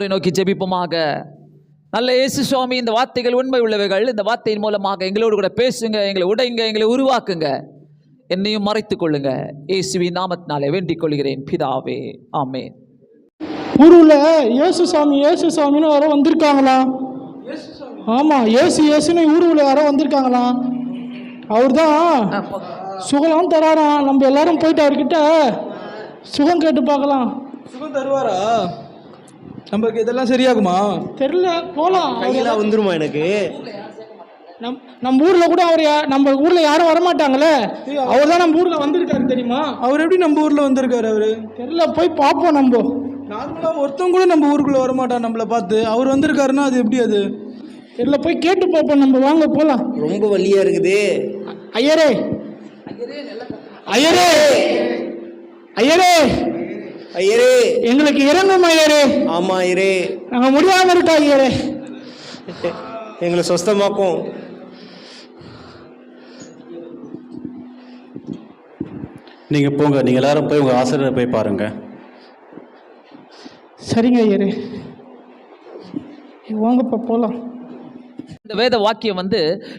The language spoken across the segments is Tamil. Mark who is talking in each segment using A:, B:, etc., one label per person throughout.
A: நோக்கி ஜெபிப்போமாக. நல்ல இயேசு சுவாமி, இந்த வார்த்தைகள் உண்மை உள்ளவைகள். இந்த வார்த்தையின் மூலமாக எங்களோடு கூட பேசுங்க, எங்களை உடைங்க, எங்களை உருவாக்குங்க, என்னையும் மறைத்துக் கொள்ளுங்க. இயேசுவின் நாமத்தினாலே வேண்டிக் கொள்கிறேன் பிதாவே, ஆமென்.
B: ஊருல இயேசு சாமின்னு யாரோ வந்திருக்காங்களாம். ஆமா, இயேசுன்னு ஊருல யாரோ வந்திருக்காங்களாம். அவர் தான் சுகம் தராராம். நம்ம எல்லாரும் போயிட்டு அவர்கிட்ட சுகம் கேட்டு பார்க்கலாம்.
C: சுகம் தருவாரா? நமக்கு இதெல்லாம் சரியாகுமா
B: தெரியல, போலாம்.
D: கையெல்லாம் வந்துருமா எனக்கு?
B: நம்ம ஊர்ல கூட நம்ம ஊர்ல யாரும் வரமாட்டாங்களே, அவர் தான் நம்ம ஊர்ல வந்திருக்காரு தெரியுமா?
C: அவர் எப்படி நம்ம ஊர்ல வந்திருக்காரு? அவரு
B: தெரியல, போய் பார்ப்போம். நம்ம
C: நார்மலா ஒருத்தவங்க கூட நம்ம ஊருக்குள்ள வரமாட்டான் நம்மளை பார்த்து. அவர் வந்திருக்காருன்னா அது எப்படி? அது
B: தெரியல, போய் கேட்டு பார்ப்போம். நம்ம வாங்க போலாம்.
D: ரொம்ப வலியா இருக்குது.
B: ஐயரே ஐயரே ஐயரே
D: ஐயரே,
B: எங்களுக்கு இறங்கும் ஐயரே.
D: ஆமா ஐயரே,
B: நாங்க முடியாம இருக்கா ஐயரே,
D: எங்களை சொஸ்தமாக்கும்.
E: நீங்க போங்க, நீங்க எல்லாரும் போய் உங்க ஆசிரியரை போய் பாருங்க.
B: சரிங்க ஐயரே, வாங்கப்பா போலாம்.
A: இந்த வேத வாக்கியம்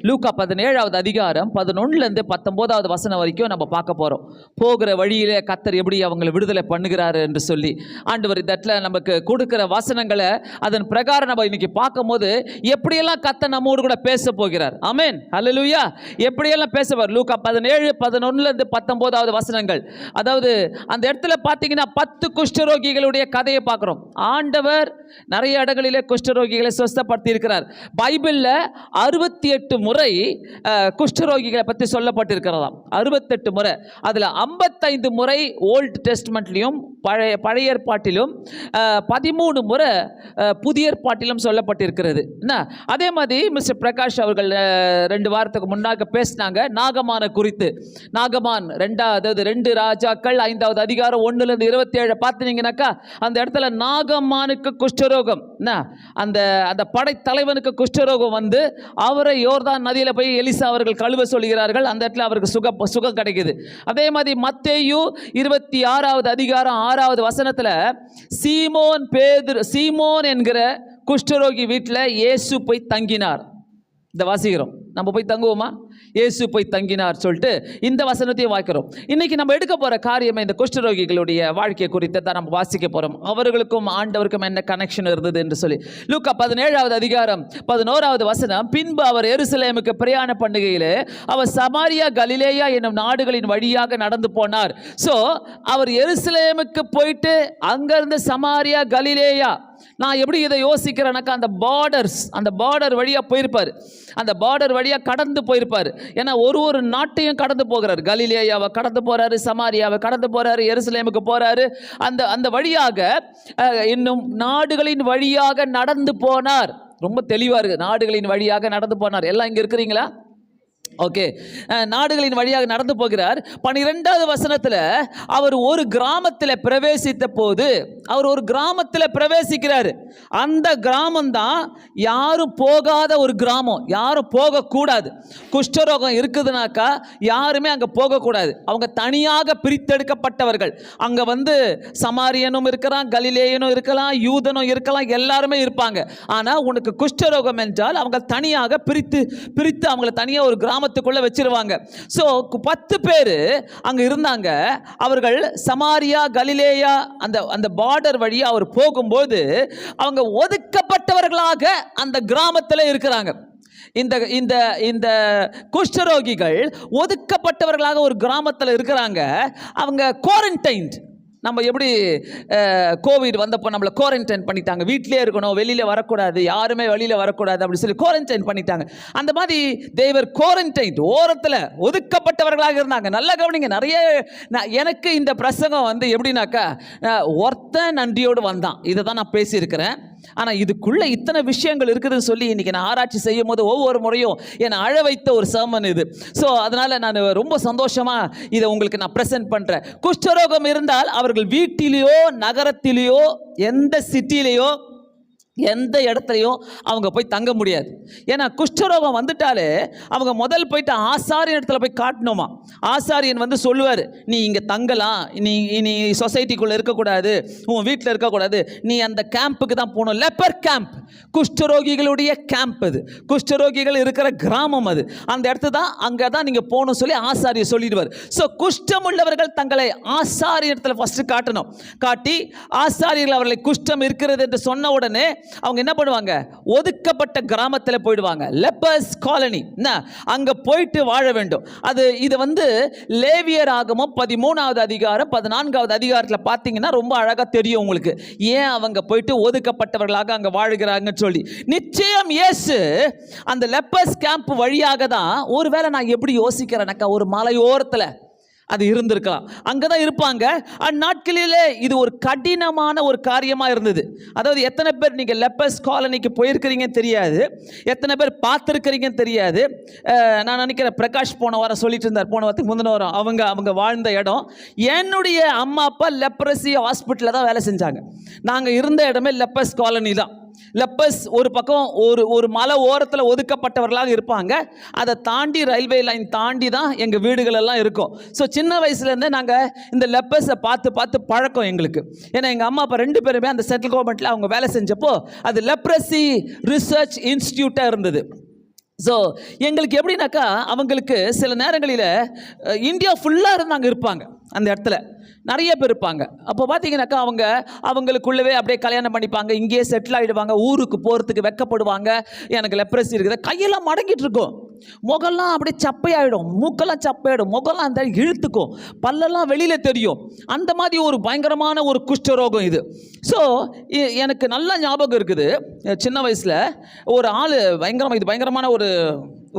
A: லூக்கா 17வது அதிகாரம் 11லேருந்து 19வது வசனம் வரைக்கும் நம்ம பார்க்க போகிறோம். போகிற வழியிலே கர்த்தர் எப்படி அவங்களை விடுதலை பண்ணுகிறாரு என்று சொல்லி ஆண்டவர் இந்த இடத்துல நமக்கு கொடுக்குற வசனங்களை அதன் பிரகாரம் நம்ம இன்னைக்கு பார்க்கும்போது எப்படியெல்லாம் கர்த்தர் நம்மோடு கூட பேச போகிறார். ஆமென், ஹல்லேலூயா. எப்படியெல்லாம் பேசுவார்? லூக்கா 17, 11லேருந்து 19வது வசனங்கள். அதாவது அந்த இடத்துல பார்த்தீங்கன்னா 10 குஷ்டரோகிகளுடைய கதையை பார்க்குறோம். ஆண்டவர் நிறைய இடங்களிலே குஷ்டரோகிகளை சுஸ்தப்படுத்தி இருக்கிறார். பைபிளில் 68 முறை குஷ்டரோகிகளை பற்றி சொல்லப்பட்டிருக்கிறதாம். 68 முறை. அதில் 55 முறை ஓல்டு டெஸ்ட்மெண்ட்லையும் பழைய ஏற்பாட்டிலும் 13 முறை புதிய ஏற்பாட்டிலும் சொல்லப்பட்டிருக்கிறது. என்ன அதே மாதிரி மிஸ்டர் பிரகாஷ் அவர்கள் 2 வாரத்துக்கு முன்னாக பேசினாங்க நாகமான குறித்து. நாகமான் 2 ராஜாக்கள் 5வது அதிகாரம் 1லேருந்து 27 பார்த்தீங்கன்னாக்கா அந்த இடத்துல நாகமானுக்கு குஷ்டரோகம், அந்த படைத்தலைவனுக்கு குஷ்டரோகம் அவரை யோர்தான் நதியில் போய் எலிசா அவர்கள் கழுவ சொல்கிறார்கள். அந்த இடத்துல அவருக்கு சுகம் கிடைக்குது. அதே மாதிரி மத்தேயு 26வது அதிகாரம் 6வது வசனத்தில் சீமோன் என்கிற குஷ்டரோகி வீட்டில் இயேசு போய் தங்கினார். இந்த வாசிக்கிறோம். நம்ம போய் தங்குவோமா? இயேசு போய் தங்கினார் சொல்லிட்டு இந்த வசனத்தையும் வாய்க்கிறோம். இன்னைக்கு நம்ம எடுக்க போற காரியமே இந்த குஷ்டரோகிகளுடைய வாழ்க்கையை குறித்து தான் நம்ம வாசிக்க போறோம். அவர்களுக்கும் ஆண்டவருக்கும் என்ன கனெக்ஷன் இருந்தது என்று சொல்லி லூக்கா 17வது அதிகாரம் 11வது வசனம். பின்பு அவர் எருசலேமுக்கு பிரயாண பண்ணுகையிலே அவர் சமாரியா கலிலேயா என்னும் நாடுகளின் வழியாக நடந்து போனார். ஸோ அவர் எருசலேமுக்கு போயிட்டு அங்கிருந்து சமாரியா கலிலேயா, நான் எப்படி இதை யோசிக்கிறேன்னாக்கா அந்த பார்டர் வழியாக போயிருப்பார். அந்த பார்டர் வழியாக கடந்து போயிருப்பார். ஏன்னா ஒரு நாட்டையும் கடந்து போகிறார். கலிலேயாவை கடந்து போகிறாரு, சமாரியாவை கடந்து போகிறாரு, எருசலேமுக்கு போகிறாரு. அந்த வழியாக இன்னும் நாடுகளின் வழியாக நடந்து போனார். ரொம்ப தெளிவாக இருக்குது. நாடுகளின் வழியாக நடந்து போனார். எல்லாம் இங்கே இருக்கிறீங்களா? ஓகே, நாடுகளின் வழியாக நடந்து போகிறார். 12வது வசனத்தில் அவர் ஒரு கிராமத்தில் பிரவேசித்த போது, அவர் ஒரு கிராமத்தில் பிரவேசிக்கிறார். அந்த கிராமம் தான் யாரும் போகாத ஒரு கிராமம், யாரும் போகக்கூடாது. குஷ்டரோகம் இருக்குதுனாக்கா யாருமே அங்கே போகக்கூடாது. அவங்க தனியாக பிரித்தெடுக்கப்பட்டவர்கள். அங்கே சமாரியனும் இருக்கிறான், கலிலேயனும் இருக்கலாம், யூதனும் இருக்கலாம், எல்லாருமே இருப்பாங்க. ஆனால் உனக்கு குஷ்டரோகம் என்றால் அவங்க தனியாக பிரித்து அவங்களை தனியாக ஒரு கிராமத்துக்குள்ள வச்சிருவாங்க. சோ 10 பேர் அங்க இருந்தாங்க. அவர்கள் சமாரியா கலிலேயா அந்த பார்டர் வழியா அவர் போகும்போது அவங்க ஒதுக்கப்பட்டவர்களாக அந்த கிராமத்தில் இருக்கிறாங்க. இந்த குஷ்டரோகிகள் ஒதுக்கப்பட்டவர்களாக ஒரு கிராமத்தில் இருக்கிறாங்க. அவங்க குவாரண்டைன்ட். நம்ம எப்படி கோவிட் வந்தப்போ நம்மளை குவாரண்டைன் பண்ணிட்டாங்க, வீட்டிலே இருக்கணும், வெளியில் வரக்கூடாது, யாருமே வெளியில் வரக்கூடாது அப்படி சொல்லி குவாரண்டைன் பண்ணிட்டாங்க. அந்த மாதிரி தேவர் குவாரண்டைன், ஓரத்தில் ஒதுக்கப்பட்டவர்களாக இருந்தாங்க. நல்லா கவனிங்க. நிறைய எனக்கு இந்த பிரசங்கம் எப்படின்னாக்கா ஒருத்தன் நன்றியோடு வந்தான், இதை தான் நான் பேசியிருக்கிறேன். ஆனால் இதுக்குள்ளே இத்தனை விஷயங்கள் இருக்குதுன்னு சொல்லி இன்றைக்கி நான் ஆராய்ச்சி செய்யும் போது ஒவ்வொரு முறையும் என்னை அழ வைத்த ஒரு சர்மன் இது. ஸோ அதனால் நான் ரொம்ப சந்தோஷமாக இதை உங்களுக்கு நான் ப்ரெசென்ட் பண்ணுறேன். குஷ்டரோகம் இருந்தால் அவர்கள் வீட்டிலேயோ நகரத்திலேயோ எந்த சிட்டிலேயோ எந்த இடத்துலையும் அவங்க போய் தங்க முடியாது. ஏன்னா குஷ்டரோகம் வந்துட்டாலே அவங்க முதல் போயிட்டு ஆசாரியன் இடத்துல போய் காட்டணுமா. ஆசாரியன் வந்து சொல்லுவார், நீ இங்கே தங்கலாம், நீ சொசைட்டிக்குள்ளே இருக்கக்கூடாது, உன் வீட்டில் இருக்கக்கூடாது, நீ அந்த கேம்புக்கு தான் போகணும். லெப்பர் கேம்ப், குஷ்டரோகிகளுடைய கேம்ப் அது, குஷ்டரோகிகள் இருக்கிற கிராமம் அது. அந்த இடத்து தான், அங்கே தான் நீங்கள் போகணும் சொல்லி ஆசாரியர் சொல்லிடுவார். ஸோ குஷ்டம் உள்ளவர்கள் தங்களை ஆசாரிய இடத்துல ஃபஸ்ட்டு காட்டணும். காட்டி ஆசாரியர்கள் அவர்களை குஷ்டம் இருக்கிறது என்று சொன்ன உடனே அவங்க என்ன பண்ணுவாங்க, ஒதுக்கப்பட்ட கிராமத்தில் போயிடுவாங்க. லெப்பர்ஸ் காலனி, அங்கே போயிட்டு வாழ வேண்டும். இது வந்து லேவியர் ஆகமம் 13வது அதிகாரம் 14வது அதிகாரத்தில் பார்த்தீங்கன்னா ரொம்ப அழகாக தெரியும் உங்களுக்கு, ஏன் அவங்க போயிட்டு ஒதுக்கப்பட்டவர்களாக அங்கே வாழுகிறாங்கன்னு சொல்லி. நிச்சயம் இயேசு அந்த லெப்பர்ஸ் கேம்ப் வழியாக தான், ஒருவேளை நான் எப்படி யோசிக்கிறேனாக்கா, ஒரு மலையோரத்தில் அது இருந்திருக்கலாம், அங்கே தான் இருப்பாங்க. அந்நாட்களிலே இது ஒரு கடினமான ஒரு காரியமாக இருந்தது. அதாவது எத்தனை பேர் நீங்கள் லெப்பர்ஸ் காலனிக்கு போயிருக்கிறீங்கன்னு தெரியாது, எத்தனை பேர் பார்த்துருக்கிறீங்கன்னு தெரியாது. நான் நினைக்கிறேன் பிரகாஷ் போன வாரம் சொல்லிட்டு இருந்தார், போன வாரத்துக்கு முந்தின வாரம், அவங்க வாழ்ந்த இடம். என்னுடைய அம்மா அப்பா லெப்ரசி ஹாஸ்பிட்டலில் தான் வேலை செஞ்சாங்க. நாங்கள் இருந்த இடமே லெப்பர்ஸ் காலனி தான். லெப்பர்ஸ் ஒரு பக்கம் ஒரு மலை ஓரத்தில் ஒதுக்கப்பட்டவர்களாக இருப்பாங்க. அதை தாண்டி ரயில்வே லைன் தாண்டி தான் எங்கள் வீடுகள் எல்லாம் இருக்கும். ஸோ சின்ன வயசுலேருந்தே நாங்கள் இந்த லெப்பர்ஸை பார்த்து பழக்கம் எங்களுக்கு. ஏன்னா எங்கள் அம்மா அப்பா 2 பேருமே அந்த சென்ட்ரல் கவர்மெண்ட்டில் அவங்க வேலை செஞ்சப்போ அது லெப்ரசி ரிசர்ச் இன்ஸ்டியூட்டாக இருந்தது. ஸோ எங்களுக்கு எப்படின்னாக்கா, அவங்களுக்கு சில நேரங்களில் இந்தியா ஃபுல்லாக இருந்து அங்கே இருப்பாங்க, அந்த இடத்துல நிறைய பேர் இருப்பாங்க. அப்போ பார்த்தீங்கன்னாக்கா அவங்களுக்குள்ளவே அப்படியே கல்யாணம் பண்ணிப்பாங்க, இங்கேயே செட்டில் ஆகிடுவாங்க, ஊருக்கு போகிறதுக்கு வெக்கப்படுவாங்க. எனக்கு லெப்ரசி இருக்குது, கையெல்லாம் மடங்கிட்டு இருக்கும், முகெல்லாம் அப்படியே சப்பையாயிடும், மூக்கெல்லாம் சப்பையாயிடும், முகெல்லாம் அந்த இழுத்துக்கும், பல்லெல்லாம் வெளியில் தெரியும். அந்த மாதிரி ஒரு பயங்கரமான ஒரு குஷ்டரோகம் இது. ஸோ எனக்கு நல்ல ஞாபகம் இருக்குது, சின்ன வயசில் ஒரு ஆள் பயங்கரமான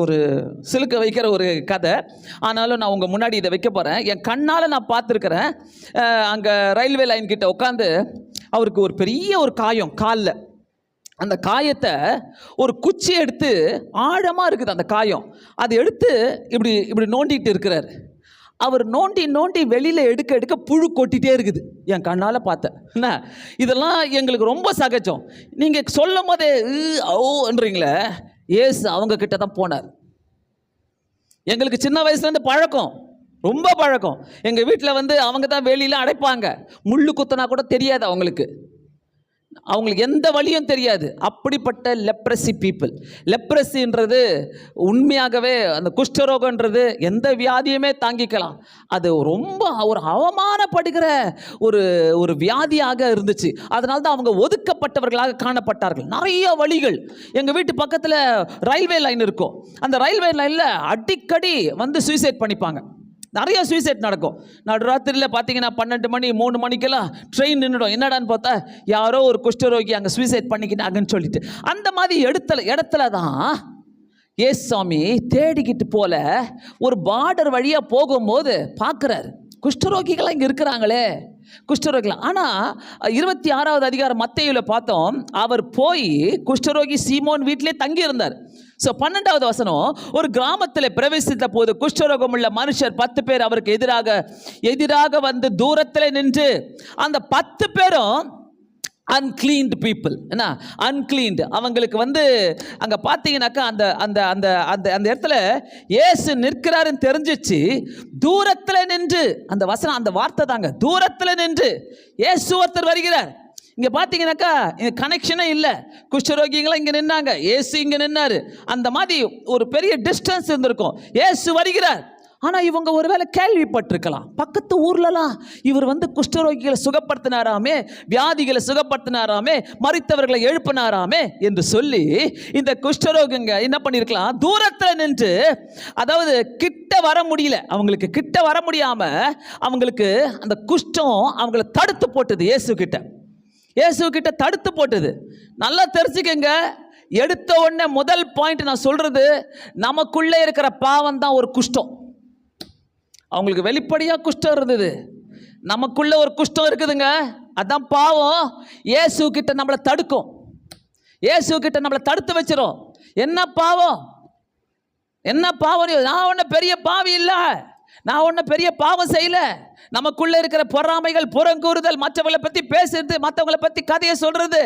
A: ஒரு சிலுக்க வைக்கிற ஒரு கதை. ஆனாலும் நான் உங்கள் முன்னாடி இதை வைக்க போகிறேன். என் கண்ணால் நான் பார்த்துருக்கிறேன். அங்கே ரயில்வே லைன் கிட்ட உட்காந்து அவருக்கு ஒரு பெரிய ஒரு காயம் காலில். அந்த காயத்தை ஒரு குச்சி எடுத்து, ஆழமாக இருக்குது அந்த காயம், அதை எடுத்து இப்படி நோண்டிட்டு இருக்கிறார். அவர் நோண்டி வெளியில் எடுக்க புழு கொட்டிகிட்டே இருக்குது. என் கண்ணால் பார்த்தேன். என்ன இதெல்லாம் எங்களுக்கு ரொம்ப சகஜம். நீங்கள் சொல்லும் போதே ஓன்றீங்களே, ஏசு அவங்க கிட்ட தான் போனார். எங்களுக்கு சின்ன வயசுலேருந்து பழக்கம், ரொம்ப பழக்கம். எங்கள் வீட்டில் வந்து அவங்க தான் வெளியில் அடைப்பாங்க, முள்ளு குத்தனா கூட தெரியாது அவங்களுக்கு எந்த வழியும் தெரியாது. அப்படிப்பட்ட லெப்ரசி பீப்புள். லெப்ரசின்றது உண்மையாகவே, அந்த குஷ்டரோகன்றது எந்த வியாதியுமே தாங்கிக்கலாம். அது ரொம்ப ஒரு அவமானப்படுகிற ஒரு வியாதியாக இருந்துச்சு. அதனால தான் அவங்க ஒதுக்கப்பட்டவர்களாக காணப்பட்டார்கள். நிறைய வழிகள். எங்கள் வீட்டு பக்கத்தில் ரயில்வே லைன் இருக்கும். அந்த ரயில்வே லைனில் அடிக்கடி வந்து சூசைட் பண்ணிப்பாங்க. நிறைய சூசைட் நடக்கும். நடுராத்திரியில் பார்த்தீங்கன்னா 12 மணி 3 மணிக்கெல்லாம் ட்ரெயின் நின்றுடும். என்னடான்னு பார்த்தா யாரோ ஒரு குஷ்டரோகி அங்கே சூசைட் பண்ணிக்கிட்டாங்கன்னு சொல்லிட்டு, அந்த மாதிரி இடத்துல தான் ஏசாமி தேடிக்கிட்டு போல ஒரு பார்டர் வழியாக போகும்போது பார்க்குறாரு, குஷ்டரோகிகளாக இங்கே இருக்கிறாங்களே, குஷ்டரோகிகள். ஆனால் 26வது அதிகாரம் மத்தேயுவில் பார்த்தோம், அவர் போய் குஷ்டரோகி சீமோன் வீட்டிலே தங்கியிருந்தார். ஸோ 12வது வசனம், ஒரு கிராமத்தில் பிரவேசித்த போது குஷ்டரோகம் உள்ள மனுஷர் 10 பேர் அவருக்கு எதிராக வந்து தூரத்தில் நின்று, அந்த 10 பேரும் அன்கிளீன்டு பீப்புள். என்ன அன்கிளீன்டு? அவங்களுக்கு வந்து அங்கே பார்த்தீங்கன்னாக்கா அந்த இடத்துல இயேசு நிற்கிறாருன்னு தெரிஞ்சிச்சு. தூரத்தில் நின்று, அந்த வசனம் அந்த வார்த்தை தாங்க, தூரத்தில் நின்று இயேசு ஒருத்தர் வருகிறார். இங்கே பார்த்தீங்கன்னாக்கா இங்கே கனெக்ஷனே இல்லை. குஷ்டரோகிங்களாம் இங்கே நின்னாங்க, இயேசு இங்கே நின்னார். அந்த மாதிரி ஒரு பெரிய டிஸ்டன்ஸ் இருந்திருக்கும். இயேசு வருகிறார். ஆனால் இவங்க ஒருவேளை கேள்விப்பட்டிருக்கலாம், பக்கத்து ஊர்லலாம் இவர் வந்து குஷ்டரோகிகளை சுகப்படுத்தினாராமே, வியாதிகளை சுகப்படுத்தினாராமே, மரித்தவர்களை எழுப்பினாராமே என்று சொல்லி இந்த குஷ்டரோகிங்க என்ன பண்ணியிருக்கலாம், தூரத்தில் நின்று, அதாவது கிட்ட வர முடியல, அவங்களுக்கு கிட்ட வர முடியாமல் அவங்களுக்கு அந்த குஷ்டம் அவங்கள தடுத்து போட்டது. இயேசு கிட்ட தடுத்து போட்டது. நல்லா தெரிஞ்சுக்கங்க. எடுத்த உடனே முதல் பாயிண்ட் நான் சொல்றது, நமக்குள்ளே இருக்கிற பாவம் தான் ஒரு குஷ்டம். அவங்களுக்கு வெளிப்படையாக குஷ்டம் இருந்தது, நமக்குள்ள ஒரு குஷ்டம் இருக்குதுங்க, அதான் பாவம். இயேசு கிட்ட நம்மளை தடுக்கும், இயேசு கிட்ட நம்மளை தடுத்து வச்சிரும். என்ன பாவம்? நான் ஒன்றும் பெரிய பாவி இல்லை, நான் ஒன்றும் பெரிய பாவம் செய்யலை. நமக்குள்ளே இருக்கிற பொறாமைகள், புறங்கூறுதல், மற்றவங்களை பற்றி பேசுறது, மற்றவங்களை பற்றி கதையை சொல்கிறது,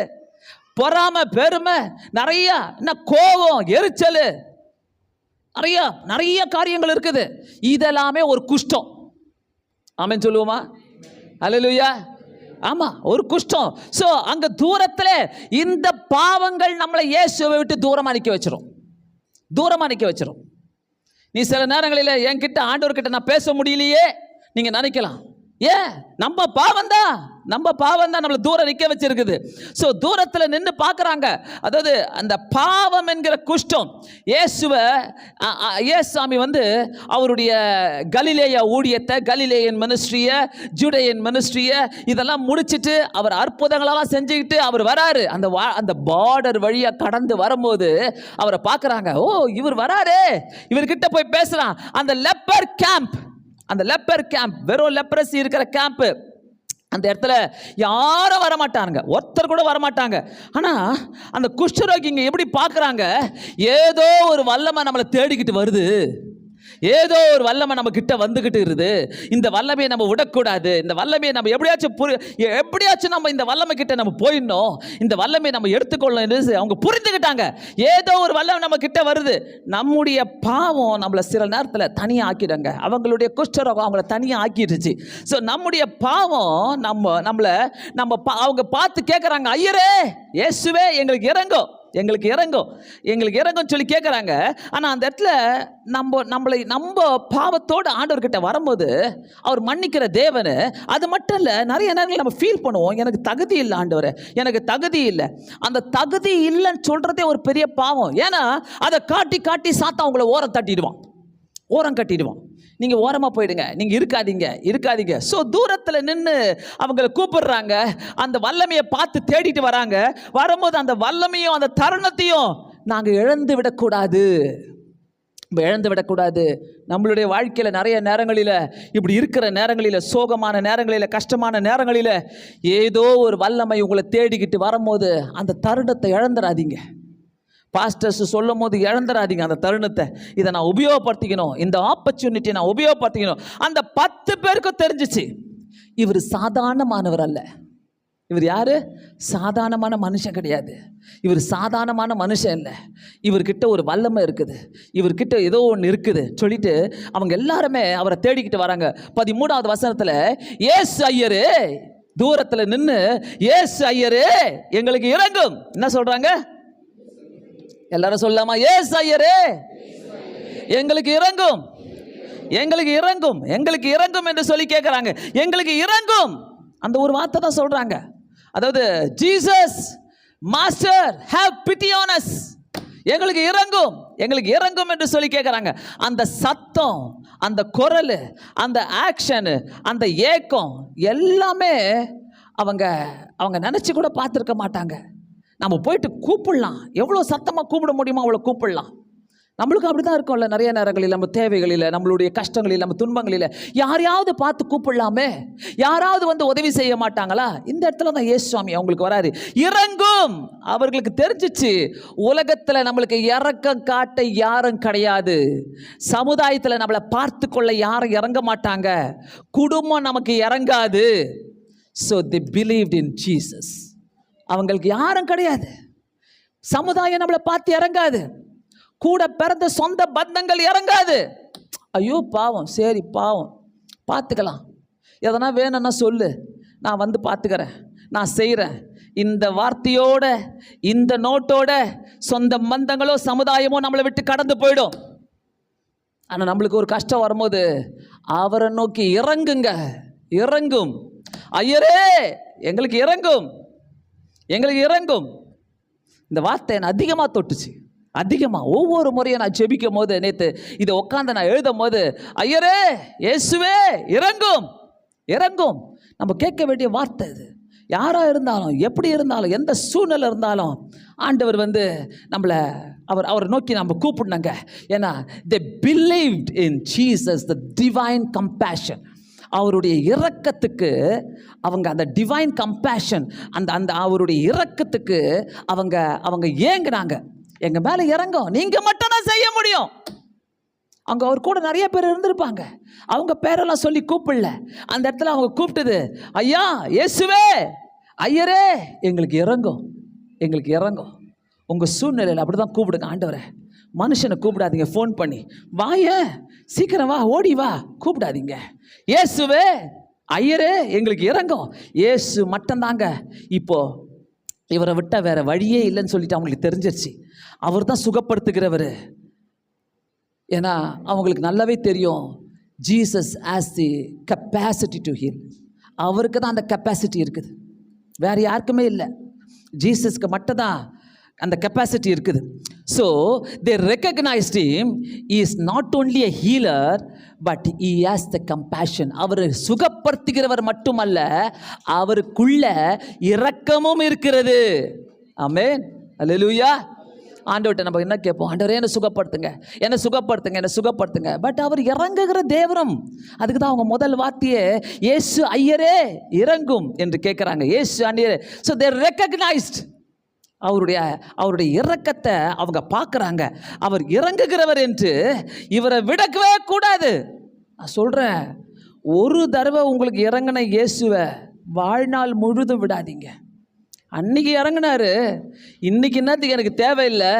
A: பொறாமை, பெருமை, நிறைய என்ன கோபம், எரிச்சல், நிறைய நிறைய காரியங்கள் இருக்குது. இதெல்லாமே ஒரு குஷ்டம். ஆமென் சொல்லுவோமா? அல்லேலூயா. ஆமா, ஒரு குஷ்டம். சோ அங்க தூரத்துல இந்த பாவங்கள் நம்மளை இயேசுவை விட்டு தூரமா நிக்க வச்சிரும், தூரமா நிக்க வச்சிரும். நீ சில நேரங்களில் என்கிட்ட ஆண்டவர்கிட்ட நான் பேச முடியலையே நீங்க நினைக்கலாம். ஏன்? நம்ம பாவம் தான் நம்மளை தூரம் நிற்க வச்சிருக்குது. ஸோ தூரத்தில் நின்று பார்க்குறாங்க. அதாவது அந்த பாவம் என்கிற குஷ்டம் இயேசுசாமி அவருடைய கலிலேயா ஊழியத்தை, கலிலேயன் மினிஸ்ட்ரியை, ஜூடேயன் மினிஸ்ட்ரியை இதெல்லாம் முடிச்சுட்டு அவர் அற்புதங்களெல்லாம் செஞ்சுக்கிட்டு அவர் வராரு. அந்த பார்டர் வழியாக கடந்து வரும்போது அவரை பார்க்குறாங்க. ஓ, இவர் வராரு, இவர்கிட்ட போய் பேசுகிறான். அந்த லெப்பர் கேம்ப், வெறும் லெப்ரசி இருக்கிற கேம்ப், அந்த இடத்துல யாரும் வரமாட்டாங்க, ஒருத்தர் கூட வரமாட்டாங்க. ஆனால் அந்த குஷ்டரோகிங்க எப்படி பார்க்குறாங்க? ஏதோ ஒரு வல்லமை நம்மளை தேடிக்கிட்டு வருது, ஏதோ ஒரு வல்லமை நம்ம கிட்ட வந்துகிட்டு இருக்குது. இந்த வல்லமையை நம்ம விடக்கூடாது. இந்த வல்லமையை நம்ம எப்படியாச்சும் நம்ம இந்த வல்லமை கிட்ட நம்ம போயிடணும், இந்த வல்லமையை நம்ம எடுத்துக்கொள்ளணும். அவங்க புரிந்துக்கிட்டாங்க, ஏதோ ஒரு வல்லமை நம்ம கிட்ட வருது. நம்முடைய பாவம் நம்மளை சில நேரத்தில் தனியாக ஆக்கிடுங்க. அவங்களுடைய குஷ்டரோகம் அவங்கள தனியாக ஆக்கிடுச்சு. ஸோ நம்முடைய பாவம் அவங்க பார்த்து கேட்குறாங்க, ஐயரே, இயேசுவே, எங்களுக்கு இறங்கும் சொல்லி கேட்குறாங்க. ஆனால் அந்த இடத்துல நம்ம பாவத்தோடு ஆண்டவர்கிட்ட வரும்போது அவர் மன்னிக்கிற தேவனு. அது மட்டும் இல்லை, நிறைய நேரங்கள் நம்ம ஃபீல் பண்ணுவோம், எனக்கு தகுதி இல்லை ஆண்டவரே, எனக்கு தகுதி இல்லை. அந்த தகுதி இல்லைன்னு சொல்கிறதே ஒரு பெரிய பாவம். ஏன்னா அதை காட்டி சாத்தா அவங்கள ஓரம் கட்டிடுவான். நீங்கள் ஓரமாக போயிடுங்க, நீங்கள் இருக்காதீங்க. ஸோ தூரத்தில் நின்று அவங்களை கூப்பிடுறாங்க. அந்த வல்லமையை பார்த்து தேடிட்டு வராங்க. வரும்போது அந்த வல்லமையும் அந்த தருணத்தையும் நாங்கள் இழந்து விடக்கூடாது. நம்மளுடைய வாழ்க்கையில் நிறைய நேரங்களில், இப்படி இருக்கிற நேரங்களில், சோகமான நேரங்களில், கஷ்டமான நேரங்களில் ஏதோ ஒரு வல்லமை உங்களை தேடிக்கிட்டு வரும்போது அந்த தருணத்தை இழந்துடாதீங்க. பாஸ்டர்ஸ் சொல்லும் போது இழந்துடாதீங்க அந்த தருணத்தை. இதை நான் உபயோகப்படுத்திக்கணும், இந்த ஆப்பர்ச்சுனிட்டியை நான் உபயோகப்படுத்திக்கணும். அந்த 10 பேருக்கும் தெரிஞ்சிச்சு, இவர் சாதாரணமானவர் அல்ல. இவர் யாரு? சாதாரணமான மனுஷன் கிடையாது. இவர் சாதாரணமான மனுஷன் இல்லை. இவர்கிட்ட ஒரு வல்லமை இருக்குது, இவர்கிட்ட ஏதோ ஒன்று இருக்குது சொல்லிட்டு அவங்க எல்லாருமே அவரை தேடிக்கிட்டு வராங்க. 13வது வசனத்தில், ஏசு ஐயரு தூரத்தில் நின்று, ஏசு ஐயரு எங்களுக்கு இறங்கும். என்ன சொல்றாங்க? எல்லாரும் சொல்லலாமா? ஏசு ஐயரே எங்களுக்கு இறங்கும் என்று சொல்லி கேட்குறாங்க. எங்களுக்கு இறங்கும், அந்த ஒரு வார்த்தை தான் சொல்றாங்க. அதாவது Jesus master have PT on us, எங்களுக்கு இறங்கும் என்று சொல்லி கேட்குறாங்க. அந்த சத்தம், அந்த குரல், அந்த ஆக்ஷன், அந்த ஏக்கம் எல்லாமே அவங்க நினச்சி கூட பார்த்துருக்க மாட்டாங்க. நம்ம போயிட்டு கூப்பிடலாம், எவ்வளோ சத்தமாக கூப்பிட முடியுமோ அவ்வளோ கூப்பிடலாம். நம்மளுக்கு அப்படி தான் இருக்கும்ல, நிறைய நேரங்களில் நம்ம தேவைகளில், நம்மளுடைய கஷ்டங்களில், நம்ம துன்பங்களில் யாரையாவது பார்த்து கூப்பிடலாமே. யாராவது உதவி செய்ய மாட்டாங்களா? இந்த இடத்துல தான் இயேசுசாமி அவங்களுக்கு வராரு. இறங்கும். அவர்களுக்கு தெரிஞ்சிச்சு, உலகத்தில் நம்மளுக்கு இறக்கம் காட்ட யாரும் கிடையாது, சமுதாயத்தில் நம்மளை பார்த்து கொள்ள யாரும் இறங்க மாட்டாங்க, குடும்பம் நமக்கு இறங்காது. So they believed in Jesus. அவங்களுக்கு யாரும் கிடையாது, சமுதாயம் நம்மளை பார்த்து இறங்காது, கூட பிறந்த சொந்த பந்தங்கள் இறங்காது. ஐயோ பாவம், சரி பாவம், பார்த்துக்கலாம், எதனா வேணும்னா சொல்லு, நான் பார்த்துக்கிறேன், நான் செய்கிறேன். இந்த வார்த்தையோட, இந்த நோட்டோட சொந்த பந்தங்களோ சமுதாயமோ நம்மளை விட்டு கடந்து போயிடும். ஆனால் நம்மளுக்கு ஒரு கஷ்டம் வரும்போது அவரை நோக்கி இறங்கும். ஐயரே எங்களுக்கு இறங்கும். இந்த வார்த்தை என்னை அதிகமாக தொட்டுச்சு, அதிகமாக. ஒவ்வொரு முறையும் நான் ஜெபிக்கும் போது, நேற்று இதை உட்காந்து நான் எழுதும் போது, ஐயரே இயேசுவே இறங்கும். நம்ம கேட்க வேண்டிய வார்த்தை இது. யாராக இருந்தாலும், எப்படி இருந்தாலும், எந்த சூழ்நிலை இருந்தாலும் ஆண்டவர் நம்மளை அவர் நோக்கி நம்ம கூப்பிடணுங்க. ஏன்னா they believed in Jesus, the divine compassion. அவருடைய இரக்கத்துக்கு அவங்க, அந்த டிவைன் கம்பேஷன், அந்த அவருடைய இரக்கத்துக்கு அவங்க ஏங்குனாங்க. எங்க மேல இறங்கும், நீங்க மட்டும் தான் செய்ய முடியும். அங்கே அவர் கூட நிறைய பேர் இருந்திருப்பாங்க, அவங்க பேரெல்லாம் சொல்லி கூப்பிடல. அந்த இடத்துல அவங்க கூப்பிட்டது, ஐயா இயேசுவே, ஐயரே எங்களுக்கு எங்களுக்கு இறங்கும். உங்கள் சூழ்நிலையில் அப்படி தான் கூப்பிடுங்க ஆண்டவரை. மனுஷனை கூப்பிடாதீங்க, ஃபோன் பண்ணி வாய சீக்கிரம் வா, ஓடி வா, கூப்பிடாதீங்க. இயேசுவே, ஐயரே, எங்களுக்கு இறங்கும். இயேசு மட்டும்தாங்க. இப்போது இவரை விட்டால் வேறு வழியே இல்லைன்னு சொல்லிட்டு அவங்களுக்கு தெரிஞ்சிருச்சு. அவர் தான் சுகப்படுத்துகிறவர். ஏன்னா அவங்களுக்கு நல்லாவே தெரியும், Jesus as the capacity to heal. அவருக்கு தான் அந்த கெப்பாசிட்டி இருக்குது, வேறு யாருக்குமே இல்லை. ஜீசஸ்க்கு மட்டும்தான் அந்த கெப்பாசிட்டி இருக்குது. So they recognised him is not only a healer but he has the compassion. அவர் சுகப்படுத்துகிறவர் மட்டுமல்ல, அவருக்குள்ள இரக்கமும் இருக்கிறது. ஆமென், அல்லேலூயா. ஆண்டவர்கிட்ட நம்ம என்ன கேட்போம்? ஆண்டவரே என்னை சுகப்படுத்துங்க, என்னை சுகப்படுத்துங்க, என்னை சுகப்படுத்துங்க. பட் அவர் இறங்குகிற தேவரும். அதுக்கு தான் அவங்க முதல் வார்த்தையே இயேசு ஐயரே இறங்கும் என்று கேட்குறாங்க. இயேசு ஐயரே. ஸோ தே ரெக்கக்னைஸ்ட் அவருடைய இரக்கத்தை அவங்க பார்க்குறாங்க. அவர் இறங்குகிறவர் என்று இவரை விடக்கவே கூடாது. நான் சொல்கிறேன், ஒரு தடவை உங்களுக்கு இறங்கின இயேசுவை வாழ்நாள் முழுதும் விடாதீங்க. அன்னைக்கு இறங்கினாரு, இன்னைக்கு என்னத்துக்கு எனக்கு தேவையில்லை.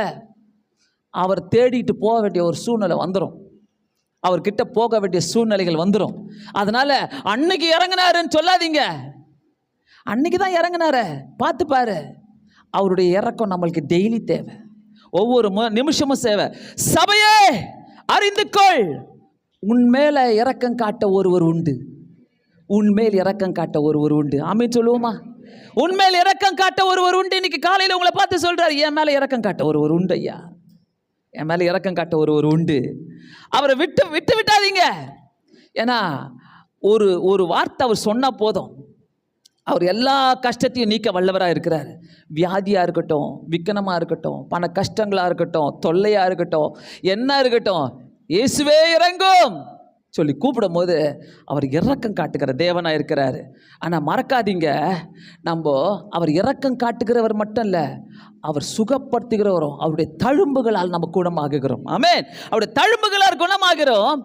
A: அவர் தேடிட்டு போக வேண்டிய ஒரு சூழ்நிலை வந்துடும், அவர்கிட்ட போக வேண்டிய சூழ்நிலைகள் வந்துடும். அதனால் அன்னைக்கு இறங்கினாருன்னு சொல்லாதீங்க. அன்னைக்கு தான் இறங்கினாரு, பார்த்து பாரு. அவருடைய இறக்கம் நம்மளுக்கு டெய்லி தேவை, ஒவ்வொரு நிமிஷமும் தேவை. சபையே அறிந்துக்கொள், உன்மேல இரக்கம் காட்ட ஒருவர் உண்டு, உன்மேல் இரக்கம் காட்ட ஒருவர் உண்டு. ஆமென் சொல்லுவோமா? உன்மேல் இரக்கம் காட்ட ஒருவர் உண்டு. இன்னைக்கு காலையில் உங்களை பார்த்து சொல்றாரு, என் மேல இரக்கம் காட்ட ஒருவர் உண்டு ஐயா, என் மேல இரக்கம் காட்ட ஒருவர் உண்டு. அவரை விட்டு விட்டாதீங்க. ஏன்னா ஒரு வார்த்தை அவர் சொன்னா போதும், அவர் எல்லா கஷ்டத்தையும் நீக்க வல்லவராக இருக்கிறார். வியாதியாக இருக்கட்டும், விக்கனமாக இருக்கட்டும், பண கஷ்டங்களாக இருக்கட்டும், தொல்லையாக இருக்கட்டும், என்ன இருக்கட்டும், இயேசுவே இறங்கும் சொல்லி கூப்பிடும் போது அவர் இரக்கம் காட்டுகிற தேவனாக இருக்கிறார். ஆனால் மறக்காதீங்க, நம்ம அவர் இரக்கம் காட்டுகிறவர் மட்டும் இல்லை, அவர் சுகப்படுத்துகிறவரும். அவருடைய தழும்புகளால் நம்ம குணமாகுகிறோம். ஆமென். அவருடைய தழும்புகளால் குணமாகிறோம்.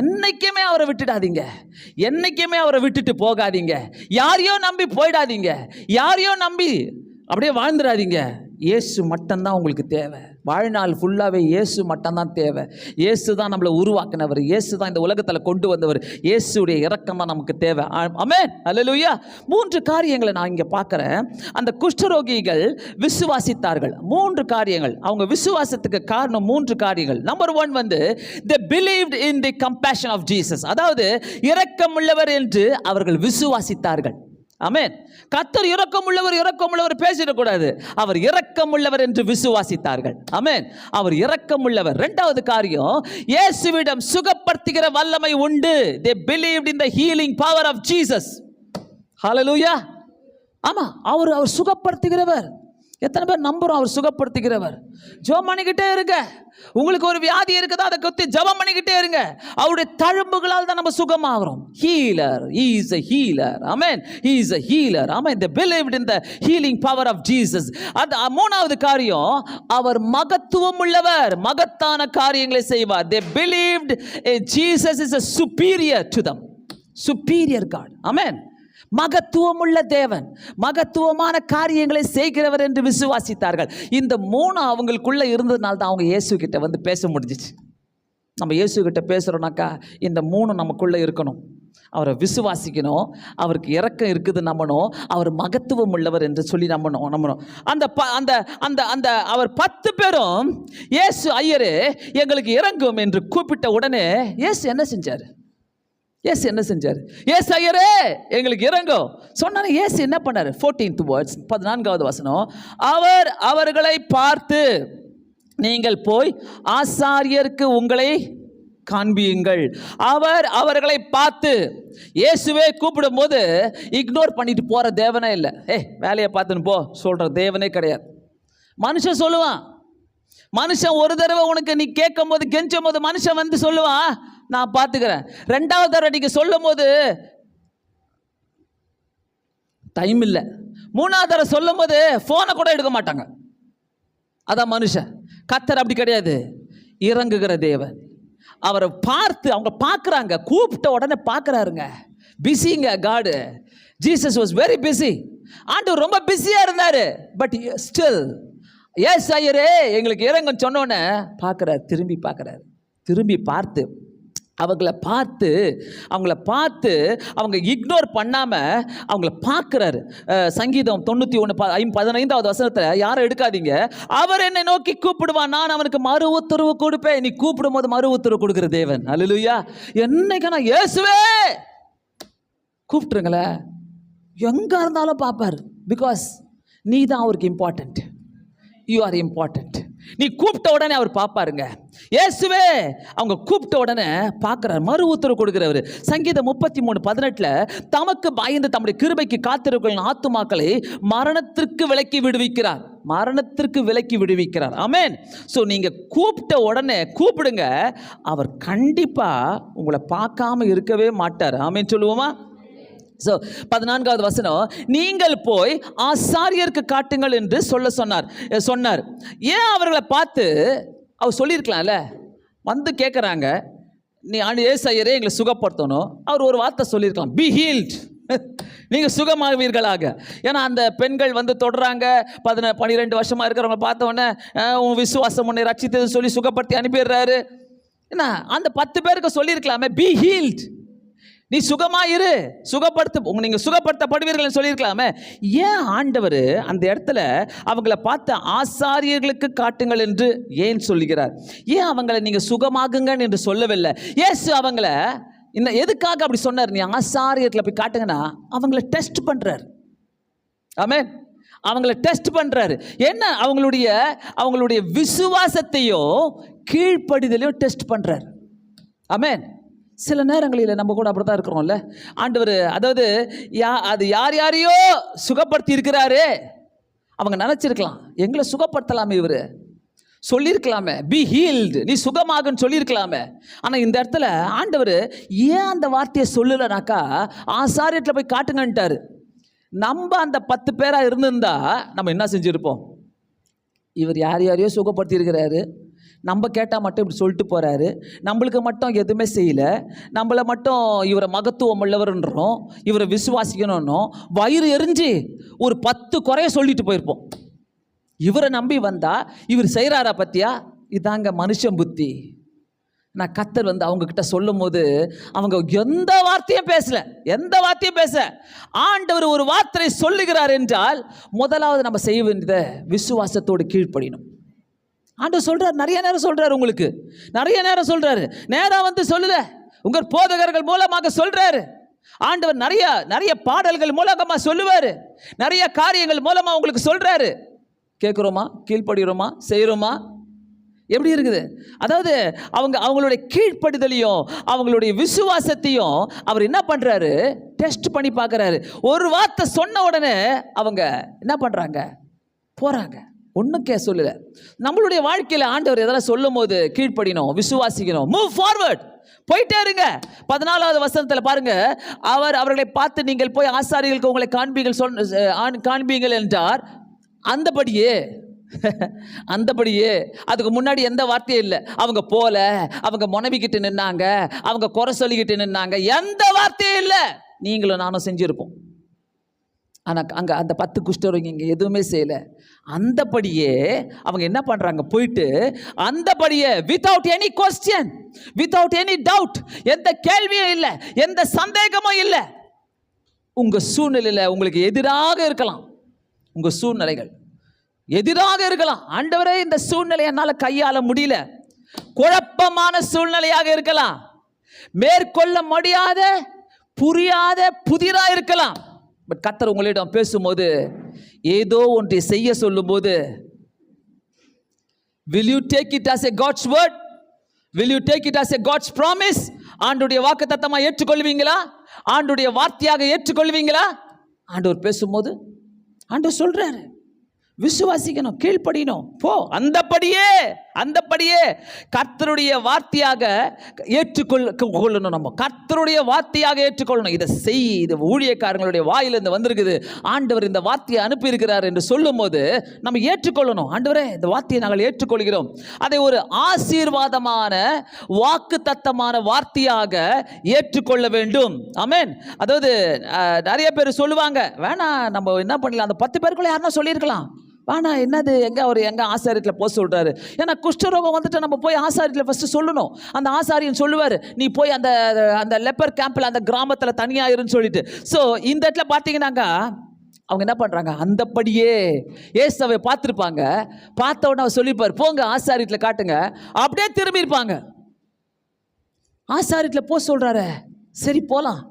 A: என்னைக்குமே அவரை விட்டுடாதீங்க, என்னைக்குமே அவரை விட்டுட்டு போகாதீங்க. யாரையோ நம்பி போயிடாதீங்க, யாரையோ நம்பி அப்படியே வாழ்ந்துடாதீங்க. இயேசு மட்டும்தான் உங்களுக்கு தேவை. வாழ்நாள் ஃபுல்லாகவே இயேசு மட்டும்தான் தேவை. இயேசு தான் நம்மளை உருவாக்கினவர், இயேசு தான் இந்த உலகத்தில் கொண்டு வந்தவர். இயேசுடைய இரக்கம் தான் நமக்கு தேவை. ஆமென், அல்லேலூயா. 3 காரியங்களை நான் இங்கே பார்க்குறேன். அந்த குஷ்டரோகிகள் விசுவாசித்தார்கள். 3 காரியங்கள், அவங்க விசுவாசத்துக்கு காரணம் 3 காரியங்கள். Number 1 they believed in the compassion of Jesus. அதாவது இரக்கமுள்ளவர் என்று அவர்கள் விசுவாசித்தார்கள். ஆமென். கர்த்தர் இரக்கமுள்ளவர் பேசிடக்கூடாது, அவர் இரக்கமுள்ளவர் என்று விசுவாசித்தார்கள். ஆமென். அவர் இரக்கமுள்ளவர். 2வது காரியம், இயேசுவிடம் சுகப்படுத்துகிற வல்லமை உண்டு. they believed in the healing power of Jesus. ஹalleluya. ஆமா, அவர் சுகப்படுத்துகிறவர். எத்தனை பேர் நம்புறோம் அவர் சுகப்படுத்துகிறவர்? ஜெபம் பண்ணிக்கிட்டே இருங்க. உங்களுக்கு ஒரு வியாதி இருக்குதா, அதை கொத்தி ஜெபம் பண்ணிக்கிட்டே இருங்க. அவருடைய தழும்புகளால் தான் நம்ம சுகமாகிறோம். Healer, he is a healer. amen, he is a healer. amen. They believed in the healing power of Jesus. அந்த 3வது காரியம், அவர் மகத்துவம் உள்ளவர், மகத்தான காரியங்களை செய்வார். They believed Jesus is a superior to them. superior God. amen. மகத்துவமுள்ள தேவன், மகத்துவமான காரியங்களை செய்கிறவர் என்று விசுவாசித்தார்கள். இந்த 3 அவங்களுக்குள்ள இருந்ததுனால தான் அவங்க இயேசு கிட்ட வந்து பேச முடிஞ்சிச்சு. நம்ம இயேசு கிட்ட பேசுகிறோம்னாக்கா இந்த 3 நமக்குள்ளே இருக்கணும். அவரை விசுவாசிக்கணும், அவருக்கு இரக்கம் இருக்குது நம்பணும், அவர் மகத்துவம் உள்ளவர் என்று சொல்லி நம்பணும். அந்த அவர் 10 பேரும் இயேசு ஐயரே எங்களுக்கு இறங்கும் என்று கூப்பிட்ட உடனே இயேசு என்ன செஞ்சார்? இயேசு ஐயரே எங்களுக்கு இறங்கும் சொன்னாரு. இயேசு என்ன பண்ணாரு? 14th verse, 14வது வசனம், அவர் அவர்களை பார்த்து, நீங்கள் போய் ஆசாரியருக்கு உங்களை காண்பியுங்கள். அவர் அவர்களை பார்த்து, இயேசுவே கூப்பிடும் போது இக்னோர் பண்ணிட்டு போற தேவனே இல்லை. வேலையை பார்த்துன்னு போ சொல்ற தேவனே கிடையாது. மனுஷன் சொல்லுவான், மனுஷன் ஒரு தடவை உனக்கு நீ கேட்கும் போது கெஞ்சும் போது மனுஷன் வந்து சொல்லுவான், நான் பார்த்துக்கிறேன். 2வது தடவை நீங்க சொல்லும் போது டைம் இல்லை. 3வது தடவை சொல்லும் போது போனை கூட எடுக்க மாட்டாங்க. அதான் மனுஷன். கர்த்தர் அப்படி கிடையாது, இறங்குகிற தேவன். அவரை பார்த்து அவங்க பார்க்குறாங்க, கூப்பிட்ட உடனே பார்க்குறாருங்க. பிஸிங்க காடு. Jesus was very busy. ஆண்டவர் ரொம்ப பிஸியாக இருந்தார். பட் ஸ்டில் எஸ் ஐயரே எங்களுக்கு இறங்கன்னு சொன்னோன்னே பார்க்குறாரு, திரும்பி பார்க்குறாரு. திரும்பி பார்த்து அவங்கள பார்த்து அவங்க இக்னோர் பண்ணாமல் அவங்கள பார்க்குறாரு. சங்கீதம் 91:15 வசனத்தில் யாரும் எடுக்காதீங்க. அவர் என்னை நோக்கி கூப்பிடுவான், நான் அவனுக்கு மறு உத்தரவு கொடுப்பேன். நீ கூப்பிடும் போது மறு உத்தரவு கொடுக்குற தேவன். அல்லேலூயா. என்னைக்கு நான் இயேசுவே கூப்பிட்டுருங்களேன், எங்கே இருந்தாலும் பார்ப்பார். பிகாஸ் நீ தான் அவருக்கு இம்பார்ட்டண்ட். You are important. நீ கூப்பிட்ட உடனே அவர் பார்ப்பாருங்க. இயேசுவே அவங்க கூப்பிட்ட உடனே பார்க்குறார், மறு உத்தரவு கொடுக்குறவர். சங்கீதம் 33:18 தமக்கு பயந்து தம்முடைய கிருபைக்கு காத்திருக்கும் ஆத்துமாக்களை மரணத்திற்கு விலக்கி விடுவிக்கிறார். ஆமென். ஸோ நீங்கள் கூப்பிட்ட உடனே கூப்பிடுங்க, அவர் கண்டிப்பாக உங்களை பார்க்காம இருக்கவே மாட்டார். ஆமென் சொல்லுவோமா? ஸோ 14வது வசனம், நீங்கள் போய் ஆசாரியருக்கு காட்டுங்கள் என்று சொன்னார். ஏன் அவர்களை பார்த்து அவர் சொல்லியிருக்கலாம்ல, வந்து கேட்குறாங்க, நீ ஏசாயரே எங்களை சுகப்படுத்தணும். அவர் ஒரு வார்த்தை சொல்லியிருக்கலாம், பி ஹீல்ட், நீங்கள் சுகமாவீர்களாக. ஏன்னா அந்த பெண்கள் வந்து தொடுறாங்க, 12 வருஷமாக இருக்கிறவங்க பார்த்தோன்னே உன் விசுவாசம் உன்னை ரட்சித்தது சொல்லி சுகப்படுத்தி அனுப்பிடுறாரு. என்ன அந்த 10 பேருக்கு சொல்லியிருக்கலாமே, பி ஹீல்ட், நீ சுகமாயிரு, நீங்கள் சுகப்படுத்தப்படுவீர்கள் சொல்லியிருக்கலாமே. ஏன் ஆண்டவர் அந்த இடத்துல அவங்கள பார்த்து ஆசாரியர்களுக்கு காட்டுங்கள் என்று ஏன் சொல்லுகிறார்? ஏன் அவங்கள நீங்கள் சுகமாகுங்க என்று சொல்லவில்லை? இயேசு அவங்கள இன்னும் எதுக்காக அப்படி சொன்னார்? நீ ஆசாரியர்களை போய் காட்டுங்கன்னா அவங்கள டெஸ்ட் பண்ணுறார். ஆமென். அவங்கள டெஸ்ட் பண்ணுறாரு. என்ன? அவங்களுடைய விசுவாசத்தையும் கீழ்ப்படிதலையும் டெஸ்ட் பண்ணுறாரு. ஆமென். சில நேரங்களில் நம்ம கூட அப்படி தான் இருக்கிறோம்ல. ஆண்டவர் அதாவது அது யாரையோ சுகப்படுத்தி இருக்கிறாரு. அவங்க நினச்சிருக்கலாம், எங்களை சுகப்படுத்தலாமே, இவர் சொல்லியிருக்கலாமே, பி ஹீல்டு, நீ சுகமாகுன்னு சொல்லியிருக்கலாமே. ஆனால் இந்த இடத்துல ஆண்டவர் ஏன் அந்த வார்த்தையை சொல்லலைனாக்கா, ஆசாரியத்தில் போய் காட்டுங்கன்ட்டார். நம்ம அந்த 10 பேராக இருந்திருந்தா நம்ம என்ன செஞ்சுருப்போம்? இவர் யாரையோ சுகப்படுத்தி இருக்கிறாரு, நம்ம கேட்டால் மட்டும் இப்படி சொல்லிட்டு போகிறாரு, நம்மளுக்கு மட்டும் எதுவுமே செய்யலை, நம்மளை மட்டும் இவரை மகத்துவம் உள்ளவர்ன்றோம், இவரை விசுவாசிக்கணும்னோ வயிறு எரிஞ்சு ஒரு 10 குறைய சொல்லிட்டு போயிருப்போம். இவரை நம்பி வந்தால் இவர் செய்கிறாரா பற்றியா? இதாங்க மனுஷன் புத்தி. நான் கர்த்தர் வந்து அவங்கக்கிட்ட சொல்லும் போது அவங்க எந்த வார்த்தையும் பேசல. ஆண்டவர் ஒரு வார்த்தை சொல்லுகிறார் என்றால் முதலாவது நம்ம செய்ய வேண்டியதை விசுவாசத்தோடு கீழ்ப்படியணும். ஆண்டவர் சொல்றார், நிறைய நேரம் சொல்றாரு, உங்களுக்கு நிறைய நேரம் சொல்றாரு. நேரம் வந்து சொல்லுத உங்கள் போதகர்கள் மூலமாக சொல்றாரு. ஆண்டவர் நிறைய பாடல்கள் மூலமா சொல்லுவாரு, நிறைய காரியங்கள் மூலமா உங்களுக்கு சொல்றாரு. கேட்குறோமா? கீழ்ப்படுகிறோமா? செய்கிறோமா? எப்படி இருக்குது? அதாவது அவங்களுடைய கீழ்ப்படுதலையும் அவங்களுடைய விசுவாசத்தையும் அவர் என்ன பண்றாரு? டெஸ்ட் பண்ணி பார்க்குறாரு. ஒரு வார்த்தை சொன்ன உடனே அவங்க என்ன பண்றாங்க? போறாங்க. ஒன்றும் சொல்லல. நம்மளுடைய வாழ்க்கையில் ஆண்டவர் எதெல்லாம் சொல்லும் போது கீழ்ப்படினோம், விசுவாசிக்கணும், மூவ் ஃபார்வர்ட், போயிட்டே இருங்க. 14வது வசனத்தில் பாருங்க, அவர்களை பார்த்து நீங்கள் போய் ஆசாரியர்களுக்கு உங்களை காண்பீங்கள் என்றார். அந்தபடியே அதுக்கு முன்னாடி எந்த வார்த்தையும் இல்லை. அவங்க போல, அவங்க முனவிக்கிட்டு நின்னாங்க, அவங்க குறை சொல்லிக்கிட்டு நின்னாங்க, எந்த வார்த்தையும் இல்லை. நீங்களும் நானும் செஞ்சுருப்போம். ஆனால் அங்கே அந்த 10 குஷ்டரோகி இங்கே எதுவுமே செய்யலை. அந்தபடியே அவங்க என்ன பண்ணுறாங்க? போயிட்டு அந்தபடியே without any question, without any doubt, எந்த கேள்வியும் இல்லை, எந்த சந்தேகமும் இல்லை. உங்கள் சூழ்நிலையில் உங்களுக்கு எதிராக இருக்கலாம், உங்கள் சூழ்நிலைகள் எதிராக இருக்கலாம். ஆண்டவரே இந்த சூழ்நிலையை என்னால் கையாள முடியல, குழப்பமான சூழ்நிலையாக இருக்கலாம், மேற்கொள்ள முடியாத புரியாத புதிராக இருக்கலாம். பட் கர்த்தர் உங்களிடம் பேசும்போது, ஏதோ ஒன்றை செய்ய சொல்லும் போது, will you take it as a God's word? will you take it as a God's promise? ஆண்டுடைய வாக்குத்தத்தமா ஏற்றுக்கொள்வீங்களா? ஆண்டுடைய வார்த்தையாக ஏற்றுக்கொள்வீங்களா? ஆண்டவர் பேசும்போது ஆண்டவர் சொல்றாரு, விசுவாசிக்கணும், கீழ்ப்படியணும், போ, அந்தபடியே அந்தபடியே கர்த்தருடைய வார்த்தையாக ஏற்றுக்கொள்ளணும். நம்ம கர்த்தருடைய வார்த்தையாக ஏற்றுக்கொள்ளணும். இதை செய், இது ஊழியக்காரங்களுடைய வாயிலிருந்து வந்திருக்குது, ஆண்டவர் இந்த வார்த்தையை அனுப்பி இருக்கிறார் என்று சொல்லும் போது நம்ம ஏற்றுக்கொள்ளணும். ஆண்டவரே, இந்த வார்த்தையை நாங்கள் ஏற்றுக்கொள்கிறோம். அதை ஒரு ஆசீர்வாதமான வாக்குத்தத்தமான வார்த்தையாக ஏற்றுக்கொள்ள வேண்டும். ஆமென். அதாவது நிறைய பேர் சொல்லுவாங்க, வேணாம் நம்ம என்ன பண்ணலாம், அந்த 10 பேருக்குள்ள யாருன்னா சொல்லியிருக்கலாம், வேணா என்னது எங்க ஆசாரியத்தில் போக சொல்றாரு. ஏன்னா குஷ்டரோகம் வந்துட்டு நம்ம போய் ஆசாரியத்தில் ஃபர்ஸ்ட் சொல்லணும். அந்த ஆசாரியன் சொல்லுவார், நீ போய் அந்த அந்த லெப்பர் கேம்பில் அந்த கிராமத்தில் தனியாயிருன்னு சொல்லிட்டு. ஸோ இந்த இடத்துல பார்த்தீங்கன்னாக்கா அவங்க என்ன பண்ணுறாங்க, அந்தபடியே ஏசாவை பார்த்துருப்பாங்க. பார்த்த உடனே அவர் சொல்லியிருப்பார், போங்க ஆசாரியத்தில் காட்டுங்க. அப்படியே திரும்பியிருப்பாங்க. ஆசாரியத்தில் போக சொல்கிறாரு, சரி போகலாம்.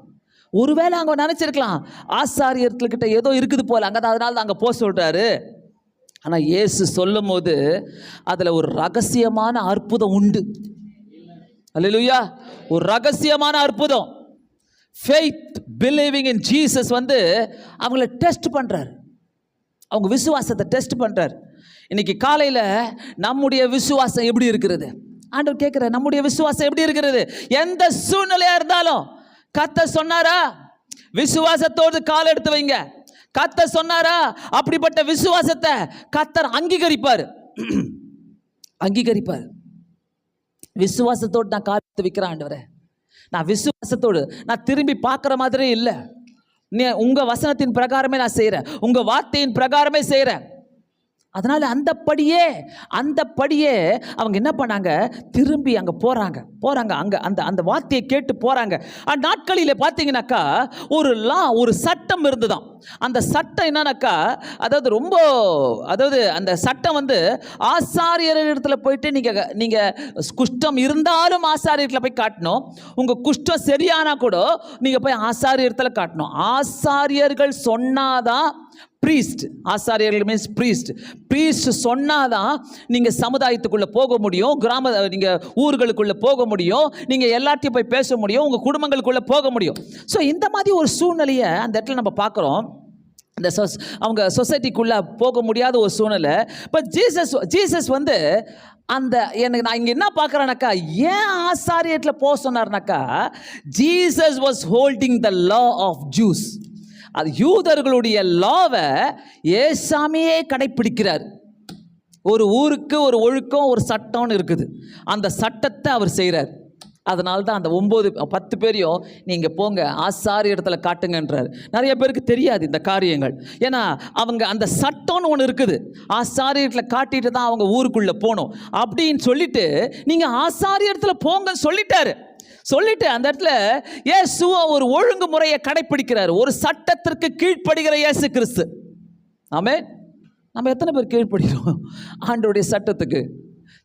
A: ஒருவேளை அங்கே நினச்சிருக்கலாம் ஆசாரியர்கிட்ட ஏதோ இருக்குது போல, அங்கே தான், அதனால தான் அங்கே போக சொல்கிறாரு. ஆனால் இயேசு சொல்லும் போது அதில் ஒரு ரகசியமான அற்புதம் உண்டு. அல்லேலூயா. ஒரு ரகசியமான அற்புதம். ஃபெய்த், பிலீவிங் இன் ஜீசஸ் வந்து அவங்கள டெஸ்ட் பண்ணுறார். அவங்க விசுவாசத்தை டெஸ்ட் பண்ணுறார். இன்னைக்கு காலையில் நம்முடைய விசுவாசம் எப்படி இருக்கிறது? ஆண்டவர் கேட்குற, நம்முடைய விசுவாசம் எப்படி இருக்கிறது? எந்த சூழ்நிலையாக இருந்தாலும் கர்த்தர் சொன்னாரா, விசுவாசத்தோடு கால் எடுத்து வைங்க. கர்த்தர் சொன்னாரா, அப்படிப்பட்ட விசுவாசத்தை கர்த்தர் அங்கீகரிப்பார். அங்கீகரிப்பார். விசுவாசத்தோடு நான் கால் எடுத்து வைக்கிறேன் ஆண்டவரே, நான் விசுவாசத்தோடு, நான் திரும்பி பார்க்குற மாதிரி இல்லை, நீ உங்கள் வசனத்தின் பிரகாரமே நான் செய்கிறேன், உங்கள் வார்த்தையின் பிரகாரமே செய்கிறேன். அதனால் அந்தப்படியே அவங்க என்ன பண்ணாங்க, திரும்பி அங்கே போகிறாங்க. அங்கே அந்த வார்த்தையை கேட்டு போகிறாங்க. நாட்களில் பார்த்தீங்கன்னாக்கா ஒரு சட்டம் இருந்துதான். அந்த சட்டம் என்னன்னாக்கா, அதாவது அந்த சட்டம் வந்து ஆசாரியரிடத்துல போயிட்டு நீங்கள் குஷ்டம் இருந்தாலும் ஆசாரியத்தில் போய் காட்டணும். உங்கள் குஷ்டம் சரியானா கூட நீங்கள் போய் ஆசாரியத்தில் காட்டணும். ஆசாரியர்கள் சொன்னாதான் ப்ரீஸ்ட், ஆசாரியர்கள் மீன்ஸ் ப்ரீஸ்ட் சொன்னாதான் நீங்கள் சமுதாயத்துக்குள்ளே போக முடியும், நீங்கள் ஊர்களுக்குள்ளே போக முடியும், நீங்கள் எல்லாத்தையும் போய் பேச முடியும், உங்கள் குடும்பங்களுக்குள்ளே போக முடியும். ஸோ இந்த மாதிரி ஒரு சூழ்நிலையை அந்த இடத்துல நம்ம பார்க்குறோம். அந்த அவங்க சொசைட்டிக்குள்ளே போக முடியாத ஒரு சூழ்நிலை. பட் ஜீசஸ் வந்து நான் இங்கே என்ன பார்க்குறேன்னாக்கா, ஏன் ஆசாரியத்தில் போக சொன்னார்னாக்கா, Jesus was holding the law of Jews. அது யூதர்களுடைய லாவை ஏசாமியே கடைப்பிடிக்கிறார். ஒரு ஊருக்கு ஒரு ஒழுக்கம், ஒரு சட்டம்னு இருக்குது. அந்த சட்டத்தை அவர் செய்கிறார். அதனால தான் அந்த 10 பேரையும் நீங்கள் போங்க ஆசாரிய இடத்துல காட்டுங்கன்றார். நிறைய பேருக்கு தெரியாது இந்த காரியங்கள். ஏன்னா அவங்க அந்த சட்டம்னு ஒன்று இருக்குது, ஆசாரியத்தில் காட்டிட்டு தான் அவங்க ஊருக்குள்ளே போகணும் அப்படின்னு சொல்லிட்டு நீங்கள் ஆசாரிய இடத்துல போங்கன்னு சொல்லிட்டு அந்த இடத்துல இயேசுவ ஒரு ஒழுங்குமுறையை கடைப்பிடிக்கிறார். ஒரு சட்டத்திற்கு கீழ்ப்படுகிற இயேசு கிறிஸ்து. ஆமென். நம்ம எத்தனை பேர் கீழ்ப்படுகிறோம் ஆண்டவருடைய சட்டத்துக்கு?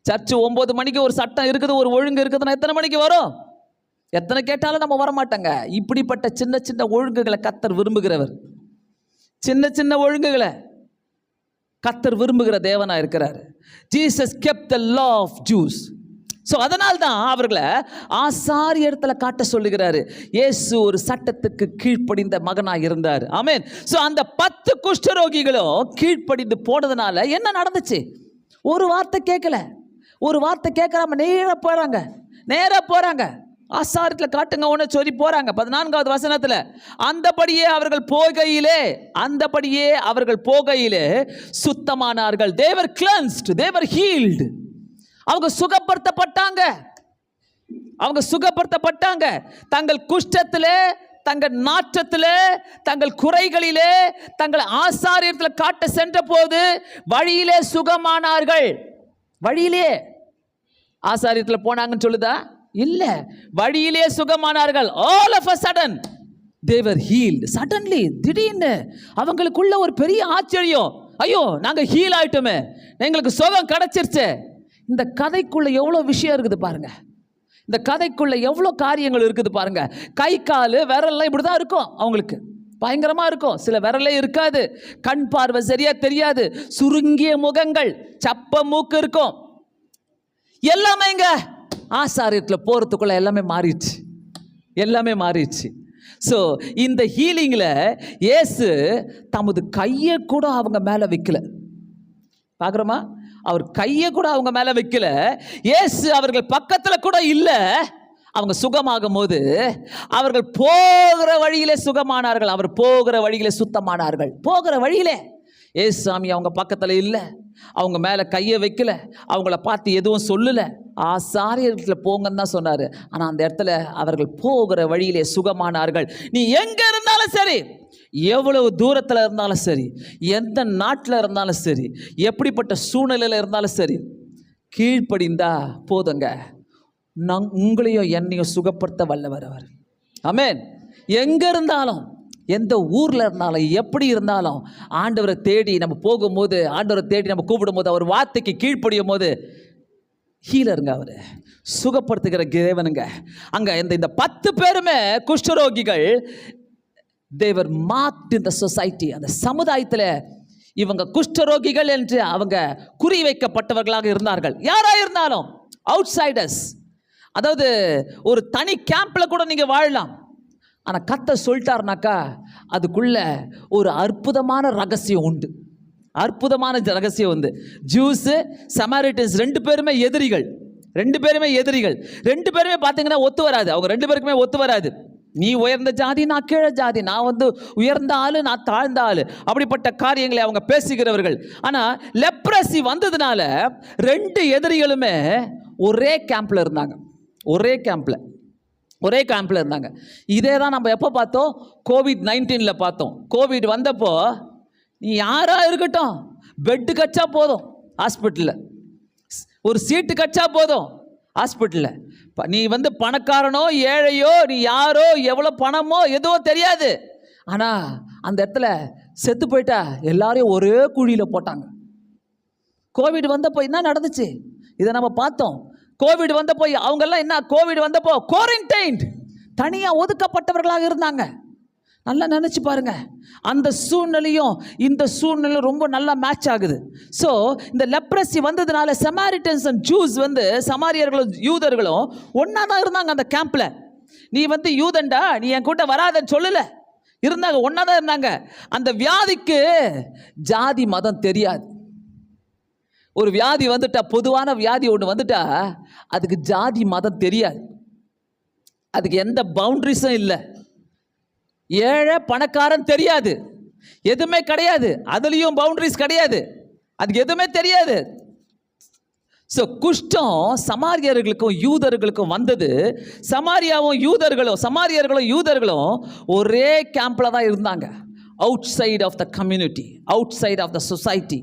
A: சர்ச்சு 9 மணிக்கு ஒரு சட்டம் இருக்குது, ஒரு ஒழுங்கு இருக்குதுன்னா எத்தனை மணிக்கு வரும்? எத்தனை கேட்டாலும் நம்ம வரமாட்டாங்க. இப்படிப்பட்ட சின்ன சின்ன ஒழுங்குகளை கர்த்தர் விரும்புகிறவர். சின்ன ஒழுங்குகளை கர்த்தர் விரும்புகிற தேவனாக இருக்கிறார். Jesus kept the law of Jews. So அதனால்தான் அவர்களை ஆசாரிய இடத்துல காட்ட சொல்லுகிறாரு. இயேசு ஒரு சட்டத்துக்கு கீழ்ப்படிந்த மகனாக இருந்தார். ஆமென். ஸோ அந்த 10 குஷ்டரோகிகளும் கீழ்ப்படிந்து போனதுனால என்ன நடந்துச்சு? ஒரு வார்த்தை கேட்கலாம நேராக போகிறாங்க ஆசாரியத்தில் காட்டுங்க ஒன்று சொல்லி போகிறாங்க. 14வது வசனத்தில், அந்தபடியே அவர்கள் போகையிலே சுத்தமானார்கள். they were cleansed, they were healed. அவங்க சுகப்படுத்தப்பட்டாங்க. தங்கள் குஷ்டத்திலே, தங்கள் நாற்றத்திலே, தங்கள் குறைகளிலே, தங்கள் ஆசாரியத்தில் காட்ட சென்ற போது வழியிலே சுகமானார்கள். வழியிலே ஆசாரியத்தில் போனாங்கன்னு சொல்லுதா? இல்ல, வழியிலே சுகமானார்கள். all of a sudden they were healed. suddenly, திடீர்னு அவங்களுக்குள்ள ஒரு பெரிய ஆச்சரியம். ஐயோ, நாங்க ஹீல் ஆயிட்டோமே, எங்களுக்கு சுகம் கிடைச்சிருச்சு. இந்த கதைக்குள்ள எவ்வளோ விஷயம் இருக்குது பாருங்க. இந்த கதைக்குள்ள எவ்வளோ காரியங்கள் இருக்குது பாருங்க. கை கால் விரல்லாம் இப்படி தான் இருக்கும். அவங்களுக்கு பயங்கரமாக இருக்கும். சில விரலே இருக்காது, கண் பார்வை சரியா தெரியாது, சுருங்கிய முகங்கள், சப்ப மூக்கு இருக்கும். எல்லாமே இங்க ஆசாரியத்தில் போகிறதுக்குள்ள எல்லாமே மாறிடுச்சு. ஸோ இந்த ஹீலிங்கில் இயேசு தமது கையை கூட அவங்க மேலே வைக்கல. பார்க்குறோமா? அவர் கையை கூட அவங்க மேல வைக்கல. இயேசு அவர்கள் பக்கத்துல கூட இல்லை. அவங்க சுகமாகும் போது அவர்கள் போகிற வழியிலே சுகமானார்கள். அவர் போகிற வழியிலே சுத்தமானார்கள். போகிற வழியிலே ஏசாமி அவங்க பக்கத்துல இல்லை, அவங்க மேல கையை வைக்கல, அவங்கள பார்த்து எதுவும் சொல்லல. ஆசாரியர்கள் போங்கன்னு தான் சொன்னாரு. ஆனா அந்த இடத்துல அவர்கள் போகிற வழியிலே சுகமானார்கள். நீ எங்க இருந்தாலும் சரி, எவ்வளவு தூரத்தில் இருந்தாலும் சரி, எந்த நாட்டில் இருந்தாலும் சரி, எப்படிப்பட்ட சூழ்நிலையில் இருந்தாலும் சரி, கீழ்ப்படிந்தா போதுங்க. உங்களையும் என்னையும் சுகப்படுத்த வல்லவர் அவர். ஆமென். எங்க இருந்தாலும், எந்த ஊரில் இருந்தாலும், எப்படி இருந்தாலும், ஆண்டவரை தேடி நம்ம போகும்போது, ஆண்டவரை தேடி நம்ம கூப்பிடும் போது, அவர் வார்த்தைக்கு கீழ்ப்படியும் போது ஹீலருங்க, அவர் சுகப்படுத்துகிற தேவனுங்க. அங்க இந்த 10 பேருமே குஷ்டரோகிகள். தேவர் மார்க்ட் இன் த சொசைட்டி. அந்த சமுதாயத்தில் இவங்க குஷ்டரோகிகள் என்று அவங்க குறி வைக்கப்பட்டவர்களாக இருந்தார்கள். யாரா இருந்தாலும் அவுட்சைடர்ஸ். அதாவது ஒரு தனி கேம்ப்ல கூட நீங்க வாழலாம். ஆனா கர்த்தர் சொல்லிட்டாருனாக்கா அதுக்குள்ள ஒரு அற்புதமான ரகசியம் உண்டு. அற்புதமான ரகசியம் உண்டு. ஜூஸ் சமாரிட்டன்ஸ் 2 பேருமே எதிரிகள். 2 பேருமே எதிரிகள். 2 பேருமே பார்த்தீங்கன்னா ஒத்து வராது. அவங்க 2 பேருக்குமே ஒத்து வராது. நீ உயர்ந்த ஜாதி, நான் கீழே ஜாதி, நான் உயர்ந்த ஆளு, நான் தாழ்ந்த ஆளு, அப்படிப்பட்ட காரியங்களை அவங்க பேசுகிறவர்கள். ஆனா லெப்ரசி வந்ததுனால 2 எதிரிகளுமே ஒரே கேம்ப்ல இருந்தாங்க. ஒரே கேம்ப்ல இருந்தாங்க. இதே தான் நம்ம எப்போ பார்த்தோம்? COVID-19 பார்த்தோம். கோவிட் வந்தப்போ நீ யாரா இருக்கட்டும், பெட்டு கச்சா போதும் ஹாஸ்பிட்டலில், ஒரு சீட்டு கச்சா போதும் ஹாஸ்பிட்டலில். நீ பணக்காரனோ ஏழையோ, நீ யாரோ, எவ்வளோ பணமோ எதுவோ தெரியாது. ஆனால் அந்த இடத்துல செத்து போயிட்டா எல்லாரையும் ஒரே குழியில் போட்டாங்க. கோவிட் வந்தப்போ என்ன நடந்துச்சு இதை நம்ம பார்த்தோம். கோவிட் வந்தப்போ அவங்கெல்லாம் என்ன, கோவிட் வந்தப்போ குவாரண்டைன், தனியாக ஒதுக்கப்பட்டவர்களாக இருந்தாங்க. நல்லா நினச்சி பாருங்க. அந்த சூழ்நிலையும் இந்த சூழ்நிலையும் ரொம்ப நல்லா மேட்ச் ஆகுது. ஸோ இந்த லெப்ரசி வந்ததுனால சமாரிட்டன்ஸ் அண்ட் ஜூஸ் சமாரியர்களும் யூதர்களும் ஒன்றா தான் இருந்தாங்க அந்த கேம்பில். நீ யூதன்டா, நீ என் கூட்ட வராதன்னு சொல்லலை, இருந்தாங்க, ஒன்றா தான் இருந்தாங்க. அந்த வியாதிக்கு ஜாதி மதம் தெரியாது. ஒரு வியாதி வந்துட்டா, பொதுவான வியாதி ஒன்று வந்துட்டா அதுக்கு ஜாதி மதம் தெரியாது. அதுக்கு எந்த பவுண்டரிஸும் இல்லை. ஏழை பணக்காரன் தெரியாது, எதுவுமே கிடையாது. அதுலேயும் பவுண்டரிஸ் கிடையாது, அதுக்கு எதுவுமே தெரியாது. ஸோ குஷ்டம் சமாரியர்களுக்கும் யூதர்களுக்கும் வந்தது. சமாரியர்களும் யூதர்களும் ஒரே கேம்பில் தான் இருந்தாங்க. Outside of the community, outside of the society.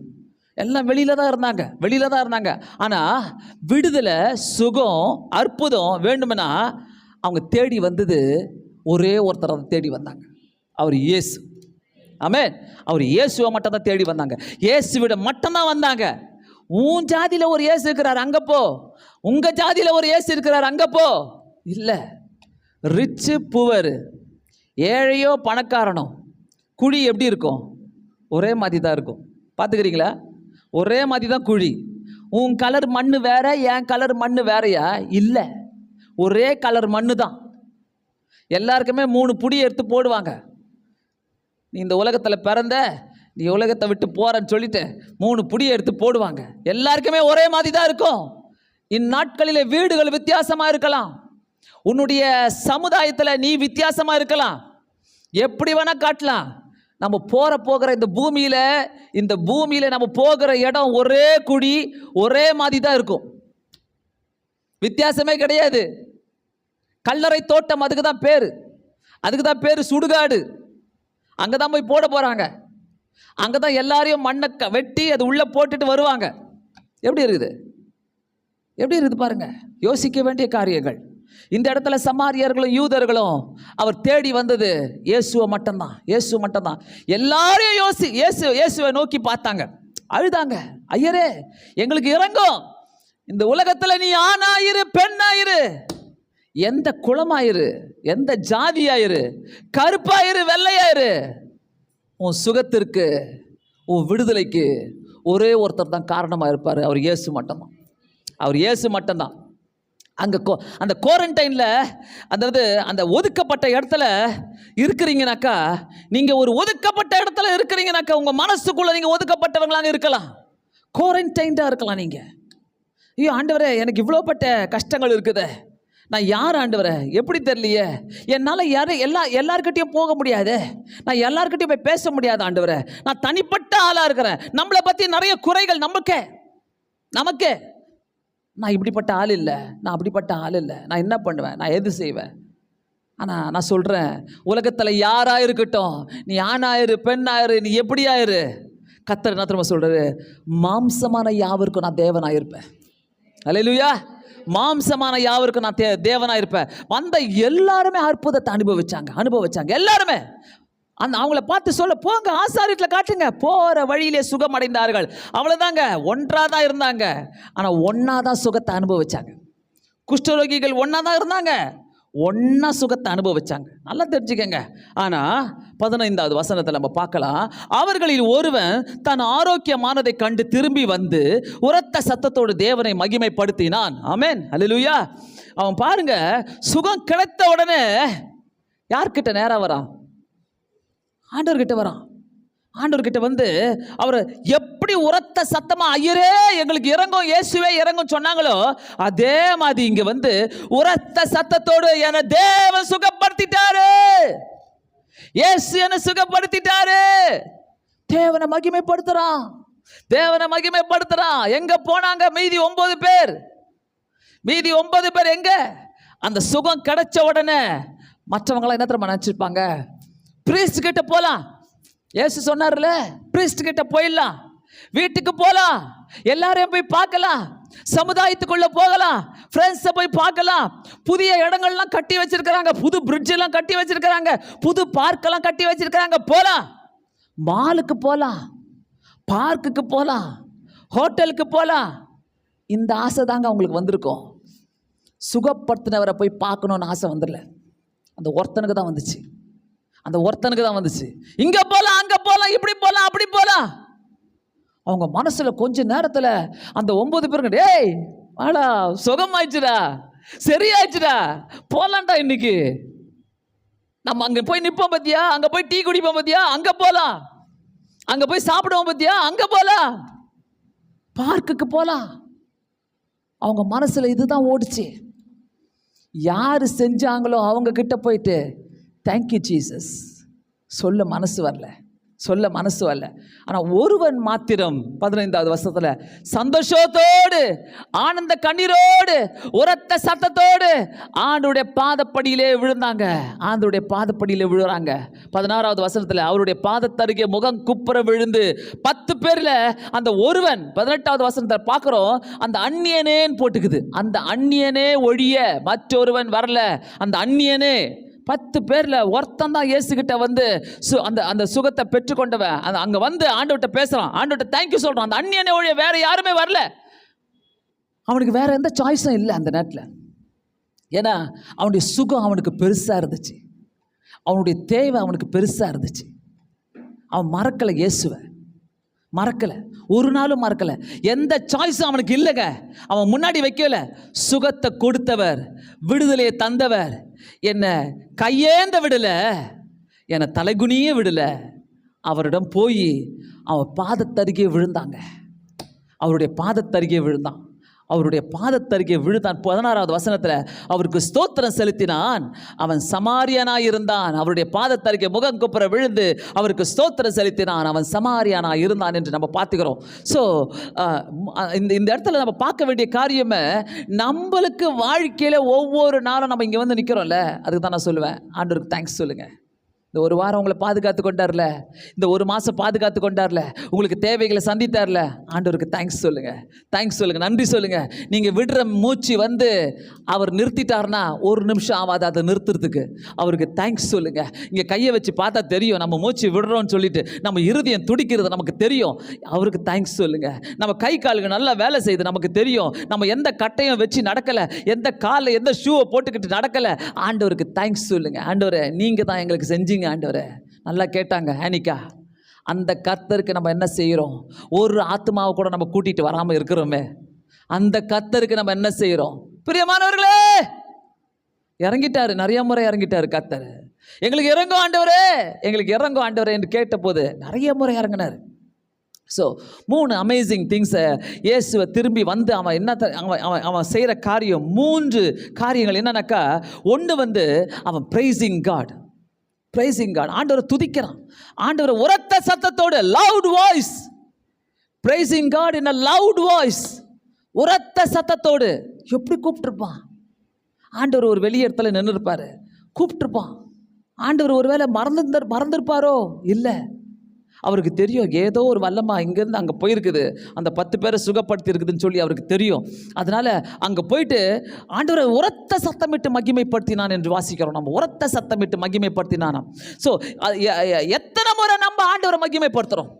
A: எல்லாம் வெளியில தான் இருந்தாங்க. ஆனால் விடுதலை, சுகம், அற்புதம் வேண்டுமென்னா அவங்க தேடி வந்தது ஒரே ஒருத்தரை தேடி வந்தாங்க. அவர் இயேசு. ஆமென். அவர் இயேசுவை மட்டும் தான் தேடி வந்தாங்க. இயேசுவிட மட்டும்தான் வந்தாங்க. உன் ஜாதியில் ஒரு இயேசு இருக்கிறார் அங்கே போ, உங்க ஜாதியில் ஒரு இயேசு இருக்கிறார் அங்கே போ. இல்லை, ரிச்சு புவர், ஏழையோ பணக்காரனோ, குழி எப்படி இருக்கும்? ஒரே மாதிரி தான் இருக்கும். பார்த்துக்கிறீங்களா? ஒரே மாதிரி தான் குழி. உன் கலர் மண்ணு வேற, என் கலர் மண்ணு வேறையா? இல்லை, ஒரே கலர் மண்ணு தான். எல்லாருக்குமே 3 புடி எடுத்து போடுவாங்க. நீ இந்த உலகத்தில் பிறந்த, நீ உலகத்தை விட்டு போறன்னு சொல்லிட்டு 3 புடியை எடுத்து போடுவாங்க. எல்லாருக்குமே ஒரே மாதிரி தான் இருக்கும். இந்நாட்களிலே வீடுகள் வித்தியாசமாக இருக்கலாம், உன்னுடைய சமுதாயத்தில் நீ வித்தியாசமாக இருக்கலாம், எப்படி வேணா காட்டலாம். நம்ம போகிற இந்த பூமியில் நம்ம போகிற இடம் ஒரே குடி, ஒரே மாதிரி தான் இருக்கும், வித்தியாசமே கிடையாது. கல்லறை தோட்டம், அதுக்கு தான் பேர் சுடுகாடு. அங்கே தான் போய் போட போகிறாங்க. அங்கே தான் எல்லாரையும் மண்ணை வெட்டி அது உள்ளே போட்டுட்டு வருவாங்க. எப்படி இருக்குது பாருங்க. யோசிக்க வேண்டிய காரியங்கள். இந்த இடத்துல சமாரியர்களும் யூதர்களும் அவர் தேடி வந்தது இயேசுவை மட்டும்தான். எல்லாரையும் இயேசுவை நோக்கி பார்த்தாங்க, அழுதாங்க. ஐயரே, எங்களுக்கு இறங்கும். இந்த உலகத்தில் நீ ஆணாயிரு, பெண்ணாயிரு, எந்த குலமாயிரு, எந்த ஜாதியாயிரு, கருப்பாயிரு, வெள்ளையாயிரு, உன் சுகத்திற்கு, உன் விடுதலைக்கு ஒரே ஒருத்தர் தான் காரணமாக இருப்பார். அவர் இயேசு மட்டும்தான். அங்கே அந்த குவாரண்டைனில், அதாவது அந்த ஒதுக்கப்பட்ட இடத்துல இருக்கிறீங்கனாக்கா, நீங்கள் ஒரு ஒதுக்கப்பட்ட இடத்துல இருக்கிறீங்கனாக்கா உங்கள் மனசுக்குள்ளே நீங்கள் ஒதுக்கப்பட்டவங்களாக இருக்கலாம். குவாரண்டைன்டாக இருக்கலாம் நீங்கள். ஐயோ ஆண்டவரே, எனக்கு இவ்வளோப்பட்ட கஷ்டங்கள் இருக்குதே, நான் யார் ஆண்டவரே எப்படி தெரியலையே, என்னால் எல்லார்கிட்டையும் போக முடியாது, நான் எல்லார்கிட்டையும் போய் பேச முடியாது ஆண்டவரே, நான் தனிப்பட்ட ஆளாக இருக்கிறேன், நம்மளை பற்றி நிறைய குறைகள் நமக்கே. நான் இப்படிப்பட்ட ஆள் இல்லை, நான் அப்படிப்பட்ட ஆள் இல்லை, நான் என்ன பண்ணுவேன், நான் எது செய்வேன்? ஆனால் நான் சொல்கிறேன், உலகத்தில் யாராக இருக்கட்டும், நீ ஆணாயிரு பெண்ணாயிரு, நீ எப்படி ஆயிரு, கர்த்தர் என்ன திரும்ப சொல்கிறாரு, மாம்சமான யாவருக்கும் நான் தேவனாயிருப்பேன். அல்லேலூயா. மாம்சமான யாவருக்கும் நான் தேவனாயிருப்பேன். வந்த எல்லாருமே அற்புதத்தை அனுபவிச்சாங்க எல்லாருமே. அவங்கள பார்த்து சொல்ல, போங்க ஆசாரியத்தில் காட்டுங்க, போகிற வழியிலே சுகம் அடைந்தார்கள். அவ்வளோதாங்க, ஒன்றாக தான் இருந்தாங்க, ஆனால் ஒன்றா தான் சுகத்தை அனுபவிச்சாங்க. குஷ்டரோகிகள் ஒன்றா தான் இருந்தாங்க, ஒன்றா சுகத்தை அனுபவிச்சாங்க. நல்லா தெரிஞ்சுக்கங்க. ஆனால் 15வது வசனத்தில் நம்ம பார்க்கலாம், அவர்களில் ஒருவன் தன் ஆரோக்கியமானதை கண்டு திரும்பி வந்து உரத்த சத்தத்தோடு தேவனை மகிமைப்படுத்தினான். ஆமென், அல்லேலூயா. அவன் பாருங்க, சுகம் கிடைத்த உடனே யார்கிட்ட நேராக வரான்? ஆண்டவர்கிட்ட வரான். ஆண்டவர்கிட்ட வந்து அவர் எப்படி உரத்த சத்தமா ஐயரே எங்களுக்கு இறங்கும், இயேசுவே இறங்கும் சொன்னாங்களோ, அதே மாதிரி இங்க வந்து உரத்த சத்தத்தோடு என தேவன் சுகப்படுத்திட்டாரு, இயேசு என்ன சுகப்படுத்திட்டாரு. தேவனை மகிமைப்படுத்துறான். எங்க போனாங்க மீதி 9 பேர்? மீதி 9 பேர் எங்க? அந்த சுகம் கிடைச்ச உடனே மற்றவங்களாம் என்ன தெரியுமா நினைச்சிருப்பாங்க? பிரீஸ்ட் கிட்ட போலாம், இயேசு சொன்னார்ல, பிரீஸ்ட் கிட்ட போயிடலாம், வீட்டுக்கு போகலாம், எல்லாரையும் போய் பார்க்கலாம், சமுதாயத்துக்குள்ள போகலாம், ஃப்ரெண்ட்ஸை போய் பார்க்கலாம், புதிய இடங்கள்லாம் கட்டி வச்சிருக்கிறாங்க, புது பிரிட்ஜ் எல்லாம் கட்டி வச்சிருக்கிறாங்க, புது பார்க்கெல்லாம் கட்டி வச்சிருக்கிறாங்க, போகலாம், மாலுக்கு போகலாம், பார்க்குக்கு போகலாம், ஹோட்டலுக்கு போகலாம். இந்த ஆசை தாங்க அவங்களுக்கு வந்திருக்கும். சுகப்படுத்தினவரை போய் பார்க்கணுன்னு ஆசை வந்துடல, அந்த ஒருத்தனுக்கு தான் வந்துச்சு. இங்க போலாம், அங்க போலாம், இப்படி போலாம், அப்படி போலாம். அவங்க மனசுல கொஞ்ச நேரத்துல அந்த 9 பேருங்க, டேய் வாடா, சுகமாயிடுச்சுடா, சரியாயிடுச்சுடா, போலாம்டா, இன்னைக்கு நம்ம அங்க போய் நிப்போம் பத்தியா, அங்க போய் டீ குடிப்போம் பத்தியா, அங்க போலாம், அங்க போய் சாப்பிடுவோம் பத்தியா, அங்க போலாம், பார்க்குக்கு போலாம். அவங்க மனசுல இதுதான் ஓடுச்சு. யாரு செஞ்சாங்களோ அவங்க கிட்ட போயிட்டு தேங்க்யூ ஜீசஸ் சொல்ல மனசு வரல. ஆனால் ஒருவன் மாத்திரம் 15வது வசனத்தில் சந்தோஷத்தோடு ஆனந்த கண்ணீரோடு உரத்த சத்தத்தோடு ஆண்டவருடைய பாதப்படியிலே விழுறாங்க. 16வது வசனத்தில் அவருடைய பாதத்தருகே முகம் குப்புற விழுந்து 10 பேர்ல அந்த ஒருவன், 18வது வசனத்தில் பார்க்குறோம், அந்த அந்நியனேன்னு போட்டுக்குது. அந்த அந்நியனே ஒழிய மற்றொருவன் வரல. அந்த அந்நியனே 10 பேர்ல ஒருத்தன் தான் இயேசுகிட்ட வந்து அந்த சுகத்தை பெற்றுக்கொண்டவன். அங்க வந்து ஆண்டவர்கிட்ட பேசுறான், ஆண்டவர்கிட்ட தேங்க்யூ சொல்றான். அந்த அந்நியனை ஒழிய வேற யாருமே வரல. அவனுக்கு வேற எந்த சாய்ஸும் இல்லை அந்த நேரத்தில். ஏன்னா அவனுடைய சுகம் அவனுக்கு பெருசா இருந்துச்சு, அவனுடைய தேவை அவனுக்கு பெருசா இருந்துச்சு. அவன் மறக்கலை, இயேசுவை மறக்கலை, ஒரு நாளும் மறக்கலை. எந்த சாய்ஸும் அவனுக்கு இல்லைங்க. அவன் முன்னாடி வைக்கல. சுகத்தை கொடுத்தவர், விடுதலையை தந்தவர், என்னை கையேந்த விடல, என்னை தலைகுனியே விடல. அவரிடம் போய் அவன் பாதத்தருகே விழுந்தாங்க. அவருடைய பாதத்தருகே விழுந்தான். 16வது வசனத்தில் அவருக்கு ஸ்தோத்திரம் செலுத்தினான். அவன் சமாரியனாய் இருந்தான். அவருடைய பாதத்தருகே முகம் குப்புற விழுந்து அவருக்கு ஸ்தோத்திரம் செலுத்தினான். அவன் சமாரியனாய் இருந்தான் என்று நம்ம பார்த்துக்கிறோம். ஸோ இந்த இடத்துல நம்ம பார்க்க வேண்டிய காரியமே, நம்மளுக்கு வாழ்க்கையில் ஒவ்வொரு நாளும் நம்ம இங்கே வந்து நிற்கிறோம்ல, அதுக்கு தான் நான் சொல்லுவேன், ஆண்டவருக்கு தேங்க்ஸ் சொல்லுங்கள். இந்த ஒரு வாரம் உங்களை பாதுகாத்து கொண்டார்ல, இந்த ஒரு மாதம் பாதுகாத்து கொண்டார்ல, உங்களுக்கு தேவைகளை சந்தித்தார்ல, ஆண்டவருக்கு தேங்க்ஸ் சொல்லுங்கள், நன்றி சொல்லுங்கள். நீங்கள் விடுற மூச்சு வந்து அவர் நிறுத்திட்டார்னா 1 நிமிஷம் ஆகாது அதை நிறுத்துறதுக்கு. அவருக்கு தேங்க்ஸ் சொல்லுங்கள். இங்கே கையை வச்சு பார்த்தா தெரியும் நம்ம மூச்சு விடுறோம்னு சொல்லிட்டு, நம்ம இருதயம் துடிக்கிறது நமக்கு தெரியும். அவருக்கு தேங்க்ஸ் சொல்லுங்கள். நம்ம கை காலுக்கு நல்லா வேலை செய்யுது நமக்கு தெரியும். நம்ம எந்த கட்டையும் வச்சு நடக்கலை, எந்த காலில் எந்த ஷூவை போட்டுக்கிட்டு நடக்கலை. ஆண்டவருக்கு தேங்க்ஸ் சொல்லுங்கள். ஆண்டவரே நீங்கள் தான் எங்களுக்கு செஞ்சீங்க ஆண்டவரே. நல்லா கேட்டாங்க ஹேனிகா. அந்த கர்த்தருக்கு நம்ம என்ன செய்கிறோம்? ஒரு ஆத்மாவை கூட நம்ம கூட்டிட்டு வராமல் இருக்கிறோமே, அந்த கர்த்தருக்கு நம்ம என்ன செய்கிறோம்? பிரியமானவர்களே, இறங்கிட்டாரு, நிறைய முறை இறங்கிட்டாரு கர்த்தர். எங்களுக்கு இறங்கும் ஆண்டவரே, எங்களுக்கு இறங்கும் ஆண்டவரே என்று கேட்ட போது நிறைய முறை இறங்கினார். ஸோ 3 அமேசிங் திங்ஸை இயேசுவை திரும்பி வந்து அவன் என்ன அவன் செய்கிற காரியம் 3 காரியங்கள் என்னன்னாக்கா, ஒன்று வந்து அவன் ப்ரைசிங் காட். ஆண்டவரை துதிக்கிறான். ஆண்டவரை உரத்த சத்தத்தோடு, loud voice, praising God in a loud voice, உரத்த சத்தத்தோடு. எப்படி கூப்பிட்டுருப்பான் ஆண்டவர்? ஒரு வெளியே இடத்துல நின்று இருப்பார், கூப்பிட்டுருப்பான். ஆண்டவர் ஒருவேளை மறந்துருப்பாரோ? இல்லை, அவருக்கு தெரியும் ஏதோ ஒரு வல்லமா இங்கேருந்து அங்கே போயிருக்குது, அந்த 10 பேரை சுகப்படுத்தி இருக்குதுன்னு சொல்லி அவருக்கு தெரியும். அதனால் அங்கே போயிட்டு ஆண்டவரை உரத்த சத்தமிட்டு மகிமைப்படுத்தினான் என்று வாசிக்கிறோம். நம்ம உரத்த சத்தமிட்டு மகிமைப்படுத்தினானா. ஸோ எத்தனை முறை நம்ம ஆண்டவரை மகிமைப்படுத்துகிறோம்?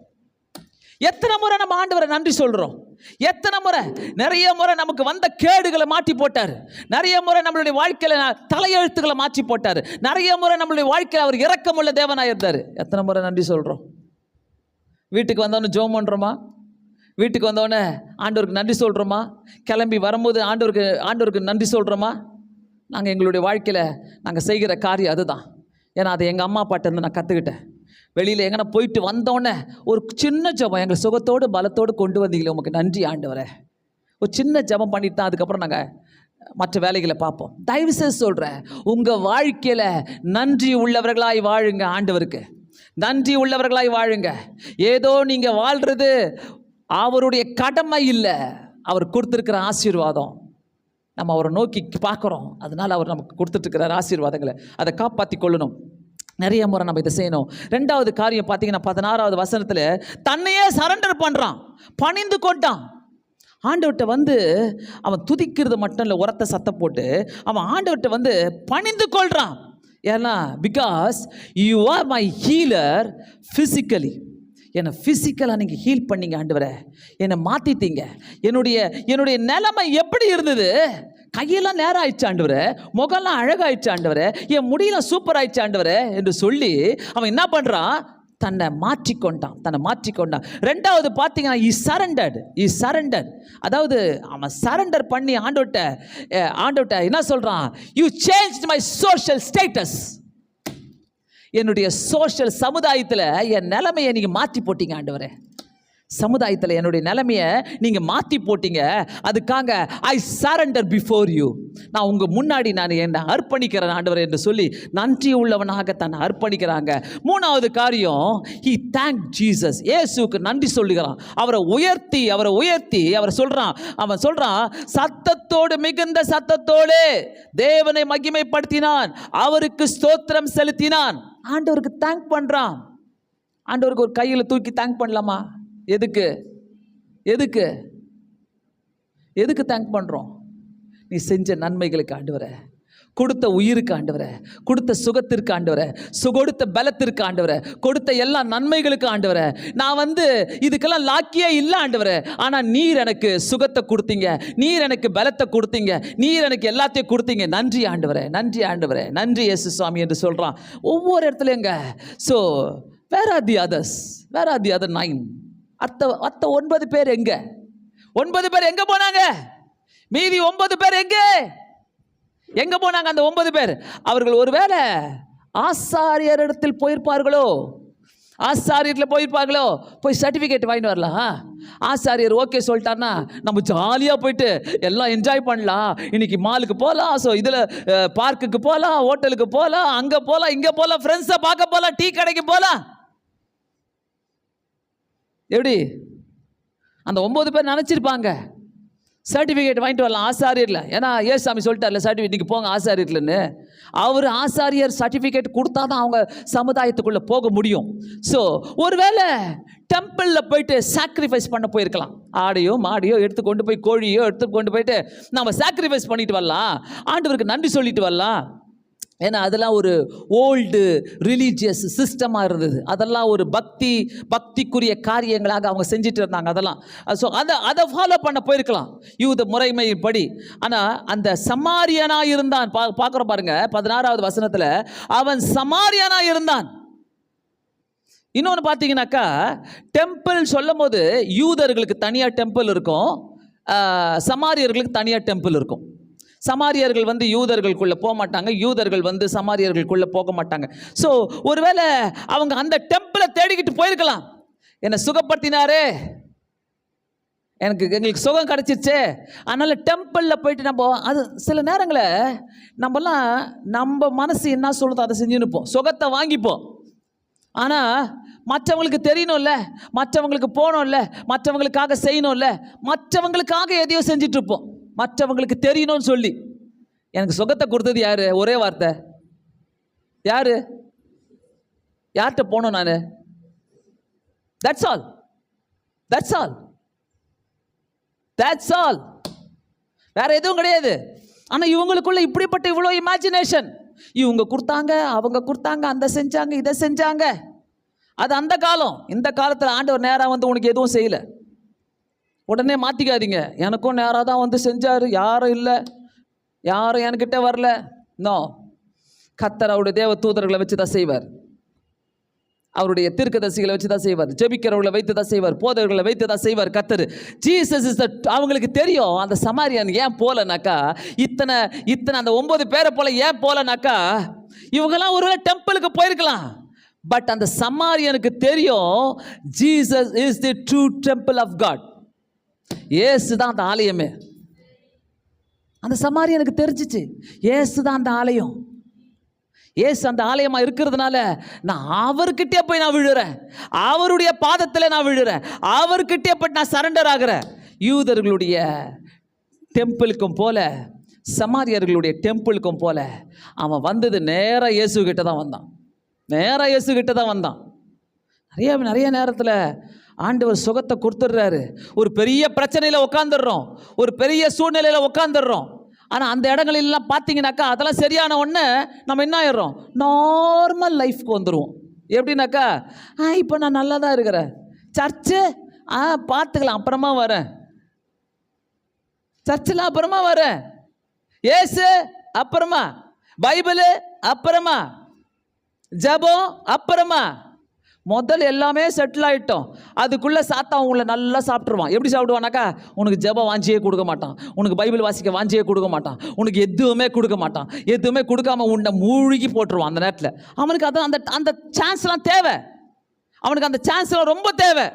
A: எத்தனை முறை நம்ம ஆண்டவரை நன்றி சொல்கிறோம்? எத்தனை முறை? நிறைய முறை நமக்கு வந்த கேடுகளை மாற்றி போட்டார். நிறைய முறை நம்மளுடைய வாழ்க்கையில் தலையெழுத்துக்களை மாற்றி போட்டார். நிறைய முறை நம்மளுடைய வாழ்க்கையில் அவர் இரக்கமுள்ள தேவனாக இருந்தார். எத்தனை முறை நன்றி சொல்கிறோம்? வீட்டுக்கு வந்தவொடனே ஜெபம் பண்ணுறோமா? வீட்டுக்கு வந்தவொடனே ஆண்டவருக்கு நன்றி சொல்கிறோமா? கிளம்பி வரும்போது ஆண்டவருக்கு நன்றி சொல்கிறோமா? நாங்கள் எங்களுடைய வாழ்க்கையில் நாங்கள் செய்கிற காரியம் அதுதான். ஏன்னா அதை எங்கள் அம்மா அப்பாட்டேருந்து நான் கற்றுக்கிட்டேன். வெளியில் எங்கன்னா போயிட்டு வந்தோடனே ஒரு சின்ன ஜெபம், எங்களை சுகத்தோடு பலத்தோடு கொண்டு வந்தீங்களே உமக்கு நன்றி ஆண்டவரே. ஒரு சின்ன ஜெபம் பண்ணிட்டு தான் அதுக்கப்புறம் நாங்கள் மற்ற வேலைகளை பார்ப்போம். தயவு செய்து சொல்கிறேன், உங்கள் வாழ்க்கையில் நன்றி உள்ளவர்களாய் வாழுங்க. ஆண்டவருக்கு நன்றி உள்ளவர்களாய் வாழுங்க. ஏதோ நீங்கள் வாழ்கிறது அவருடைய கடமை இல்லை, அவர் கொடுத்துருக்கிற ஆசீர்வாதம். நம்ம அவரை நோக்கி பார்க்குறோம், அதனால் அவர் நமக்கு கொடுத்துட்ருக்கிறார் ஆசீர்வாதங்களை. அதை காப்பாற்றி கொள்ளணும். நிறைய முறை நம்ம இதை செய்யணும். 2வது காரியம் பார்த்தீங்கன்னா 16வது வசனத்தில் தன்னையே சரண்டர் பண்ணுறான், பணிந்து கொண்டான். ஆண்டவர்கிட்ட வந்து அவன் துதிக்கிறது மட்டும் இல்லை, உரத்த சத்தம் போட்டு அவன் ஆண்டவர்கிட்ட வந்து பணிந்து கொள்கிறான். ஏன்னா because you are my healer physically. என்னை ஃபிசிக்கலாக நீங்கள் ஹீல் பண்ணீங்க ஆண்டவரே, என்னை மாற்றிட்டீங்க. என்னுடைய நிலைமை எப்படி இருந்தது? கையெல்லாம் நேரம் ஆயிடுச்சு ஆண்டவரே, முகம்லாம் அழகாயிடுச்சு ஆண்டவரே, என் முடியெல்லாம் சூப்பர் ஆயிடுச்சு ஆண்டவரே என்று சொல்லி அவன் என்ன பண்ணுறான்? தன்னை மாற்றிக்கொண்டான். 2வது பார்த்தீங்கன்னா இ சரண்டர்ட். அதாவது அவன் சரண்டர் பண்ணி ஆண்டவர்கிட்ட என்ன சொல்கிறான்? You change my social status. என்னுடைய சோஷியல் சமுதாயத்தில் என் நிலைமையை நீங்கள் மாற்றி போட்டீங்க ஆண்டவரே. சமுதாயத்தில் என்னுடைய நிலைமையை நீங்கள் மாற்றி போட்டீங்க. அதுக்காக ஐ சரண்டர் பிஃபோர் யூ. நான் உங்கள் முன்னாடி நான் என்னை அர்ப்பணிக்கிறேன் ஆண்டவர் என்று சொல்லி நன்றி உள்ளவனாக தன்னை அர்ப்பணிக்கிறாங்க. 3வது காரியம், ஹி தேங்க் ஜீசஸ். இயேசுவுக்கு நன்றி சொல்லுகிறான். அவரை உயர்த்தி அவர் சொல்கிறான். அவன் சொல்கிறான், சத்தத்தோடு மிகுந்த சத்தத்தோடு தேவனை மகிமைப்படுத்தினான், அவருக்கு ஸ்தோத்திரம் செலுத்தினான். ஆண்டவருக்கு தேங்க் பண்ணுறான். ஆண்டவருக்கு ஒரு கையில் தூக்கி தேங்க் பண்ணலாமா? எதுக்கு தேங்க் பண்ணுறோம்? நீ செஞ்ச நன்மைகளுக்கு ஆண்டவரே, கொடுத்த உயிருக்கு ஆண்டவரே, கொடுத்த சுகத்திற்கு ஆண்டவரே, கொடுத்த பலத்திற்கு ஆண்டவரே, கொடுத்த எல்லா நன்மைகளுக்கு ஆண்டவரே. நான் வந்து இதுக்கெல்லாம் லாக்கியே இல்லை ஆண்டவரே, ஆனால் நீர் எனக்கு சுகத்தை கொடுத்தீங்க, நீர் எனக்கு பலத்தை கொடுத்தீங்க, நீர் எனக்கு எல்லாத்தையும் கொடுத்தீங்க. நன்றி ஆண்டவரே, நன்றி ஆண்டவரே, நன்றி இயேசு சுவாமி என்று சொல்கிறான் ஒவ்வொரு இடத்துலையுங்க. So where are the other 9? அத்த 9 பேர் எங்க? 9 பேர் எங்க போனாங்க? மீதி 9 பேர் எங்க போனாங்க? அந்த 9 பேர் அவர்கள் ஒருவேளை ஆசாரியரிடத்தில் போயிருப்பார்களோ, போய் சர்டிஃபிகேட் வாங்கிட்டு வரலாம். ஆசாரியர் ஓகே சொல்லிட்டாருன்னா நம்ம ஜாலியாக போயிட்டு எல்லாம் என்ஜாய் பண்ணலாம். இன்னைக்கு மாலுக்கு போகலாம், ஸோ இதில் பார்க்குக்கு போகலாம், ஹோட்டலுக்கு போகலாம், அங்கே போகலாம், இங்கே போகலாம், ஃப்ரெண்ட்ஸை பார்க்க போகலாம், டீ கடைக்கு போகலாம். எப்படி அந்த 9 பேர் நினச்சிருப்பாங்க? சர்டிஃபிகேட் வாங்கிட்டு வரலாம் ஆசாரியரில். ஏன்னா ஏசாமி சொல்லிட்டார்ல, சர்டிஃபிகேட் நீங்கள் போங்க ஆசாரியர்லன்னு. அவர் ஆசாரியர் சர்டிஃபிகேட் கொடுத்தா தான் அவங்க சமுதாயத்துக்குள்ளே போக முடியும். ஸோ ஒருவேளை டெம்பிளில் போயிட்டு சாக்ரிஃபைஸ் பண்ண போயிருக்கலாம். ஆடையோ மாடையோ எடுத்து கொண்டு போய், கோழியோ எடுத்து கொண்டு போயிட்டு நம்ம சாக்ரிஃபைஸ் பண்ணிட்டு வரலாம், ஆண்டவருக்கு நன்றி சொல்லிட்டு வரலாம். ஏன்னா அதெல்லாம் ஒரு ஓல்டு ரிலீஜியஸ் சிஸ்டமாக இருந்தது. அதெல்லாம் ஒரு பக்திக்குரிய காரியங்களாக அவங்க செஞ்சுட்டு இருந்தாங்க அதெல்லாம். ஸோ அதை ஃபாலோ பண்ண போயிருக்கலாம் யூத முறைமைப்படி. ஆனால் அந்த சமாரியனாக இருந்தான். பார்க்குறோம் பாருங்க 16வது வசனத்தில், அவன் சமாரியனாக இருந்தான். இன்னொன்று பார்த்தீங்கன்னாக்கா, டெம்பிள் சொல்லும் போது யூதர்களுக்கு தனியாக டெம்பிள் இருக்கும், சமாரியர்களுக்கு தனியாக டெம்பிள் இருக்கும். சமாரியர்கள் வந்து யூதர்களுக்குள்ளே போக மாட்டாங்க, யூதர்கள் வந்து சமாரியர்களுக்குள்ளே போக மாட்டாங்க. ஸோ ஒருவேளை அவங்க அந்த டெம்பிளை தேடிக்கிட்டு போயிருக்கலாம். என்னை சுகப்படுத்தினாரே, எங்களுக்கு சுகம் கிடச்சிருச்சே. அதனால் டெம்பிளில் போயிட்டு நம்ம அது சில நேரங்களில் நம்மலாம் நம்ம மனசு என்ன சொல்லுதோ அதை செஞ்சுன்னுப்போம், சுகத்தை வாங்கிப்போம். ஆனால் மற்றவங்களுக்கு தெரியணும்ல, மற்றவங்களுக்கு போகணும்ல, மற்றவங்களுக்காக செய்யணும்ல, மற்றவங்களுக்காக எதையோ செஞ்சிட்ருப்போம், மற்றவங்களுக்கு தெரியணும்னு சொல்லி. எனக்கு சுகத்தை கொடுத்தது யார்? ஒரே வார்த்தை, யார்? யார்கிட்ட போனோம் நான்? That's all, that's all, that's all. வேற எதுவும் கிடையாது. ஆனால் இவங்களுக்குள்ள இப்படிப்பட்ட இவ்வளோ இமேஜினேஷன். இவங்க கொடுத்தாங்க, அவங்க கொடுத்தாங்க, அந்த செஞ்சாங்க, இதை செஞ்சாங்க. அது அந்த காலம். இந்த காலத்தில் ஆண்டவர் நேராக வந்து உனக்கு எதுவும் செய்யலை. உடனே மாற்றிக்காதீங்க, எனக்கும் நேராக தான் வந்து செஞ்சார், யாரும் இல்லை, யாரும் என்கிட்ட வரல. நோ, கர்த்தர் அவருடைய தேவ தூதர்களை வச்சு தான் செய்வார், அவருடைய தீர்க்கதரிசிகளை வச்சு தான் செய்வார், ஜெபிக்கிறவர்களை வைத்து தான் செய்வார், போதவர்களை வைத்து தான் செய்வார் கர்த்தர். Jesus is the. அவங்களுக்கு தெரியும் அந்த சமாரியன் ஏன் போலனாக்கா, இத்தனை அந்த 9 பேரை போல ஏன் போலனாக்கா, இவங்கெல்லாம் ஒருவேளை டெம்பிளுக்கு போயிருக்கலாம். பட் அந்த சமாரியனுக்கு தெரியும் Jesus is the true temple of God. இயேசு தான் அந்த ஆலயமே. அந்த சமாரியனுக்கு தெரிஞ்சிச்சு இயேசு தான் அந்த ஆலயம். இயேசு அந்த ஆலயமாக இருக்கிறதுனால நான் அவர்கிட்டே போய் நான் விழுறேன், அவருடைய பாதத்தில் நான் விழுறேன், அவர்கிட்டே போய் நான் சரண்டர் ஆகிறேன். யூதர்களுடைய டெம்பிளுக்கும் போல, சமாரியர்களுடைய டெம்பிளுக்கும் போல அவன் வந்தது நேராக இயேசு கிட்ட தான் வந்தான், நேராக இயேசு கிட்ட தான் வந்தான். நிறைய நேரத்தில் ஆண்டவர் சுகத்தை கொடுத்துட்றாரு. ஒரு பெரிய பிரச்சனையில் உட்காந்துடுறோம், ஒரு பெரிய சூழ்நிலையில் உட்காந்துடுறோம். ஆனால் அந்த இடங்களெல்லாம் பார்த்தீங்கன்னாக்கா அதெல்லாம் சரியான ஒன்று நம்ம என்ன ஆயிடுறோம், நார்மல் லைஃப்க்கு வந்துடுவோம். எப்படின்னாக்கா, இப்போ நான் நல்லா தான் இருக்கிறேன், சர்ச்சு பார்த்துக்கலாம், அப்புறமா வரேன், சர்ச்சில் அப்புறமா வரேன், ஏசு அப்புறமா, பைபிளு அப்புறமா, ஜபம் அப்புறமா. முதல்ல எல்லாமே செட்டில் ஆகிட்டோம். அதுக்குள்ளே சாத்தான் உங்களை நல்லா சாப்பிட்ருவான். எப்படி சாப்பிடுவானாக்கா, உனக்கு ஜெபம் வாஞ்சியே கொடுக்க மாட்டான், உனக்கு பைபிள் வாசிக்க வாஞ்சியே கொடுக்க மாட்டான், உனக்கு எதுவுமே கொடுக்க மாட்டான். எதுவுமே கொடுக்காம உன்னை மூழ்கி போட்டுருவான். அந்த நேரத்தில் அவனுக்கு அது அந்த சான்ஸ்லாம் தேவை, அவனுக்கு அந்த சான்ஸ்லாம் ரொம்ப தேவை.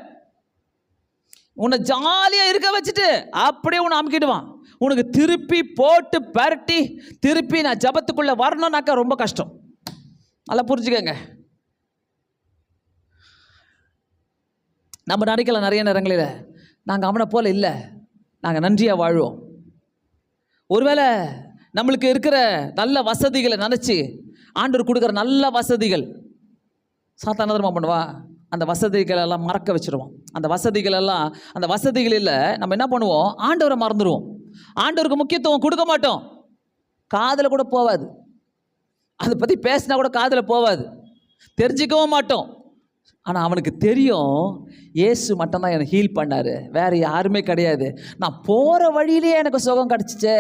A: உன்னை ஜாலியாக இருக்க வச்சுட்டு அப்படியே உன்னை அமுக்கிடுவான். உனக்கு திருப்பி போட்டு பரட்டி திருப்பி நான் ஜபத்துக்குள்ளே வரணும்னாக்கா ரொம்ப கஷ்டம். நல்லா புரிஞ்சுக்கங்க. நம்ம நினைக்கலாம் நிறைய நேரங்களில் நாங்கள் அவனை போல இல்லை, நாங்கள் நன்றியாக வாழ்வோம். ஒருவேளை நம்மளுக்கு இருக்கிற நல்ல வசதிகளை நினச்சி, ஆண்டவர் கொடுக்குற நல்ல வசதிகள், சாத்தான தர்மம் பண்ணுவா, அந்த வசதிகளெல்லாம் மறக்க வச்சுருவோம். அந்த வசதிகளில் நம்ம என்ன பண்ணுவோம், ஆண்டவரை மறந்துடுவோம். ஆண்டவருக்கு முக்கியத்துவம் கொடுக்க மாட்டோம். காதில் கூட போகாது, அதை பற்றி பேசினா கூட காதில் போகாது, தெரிஞ்சிக்கவும் மாட்டோம். ஆனால் அவனுக்கு தெரியும் இயேசு மட்டும்தான் என்னை ஹீல் பண்ணார், வேறு யாருமே கிடையாது. நான் போகிற வழியிலே எனக்கு சுகம் கிடச்சிச்சே.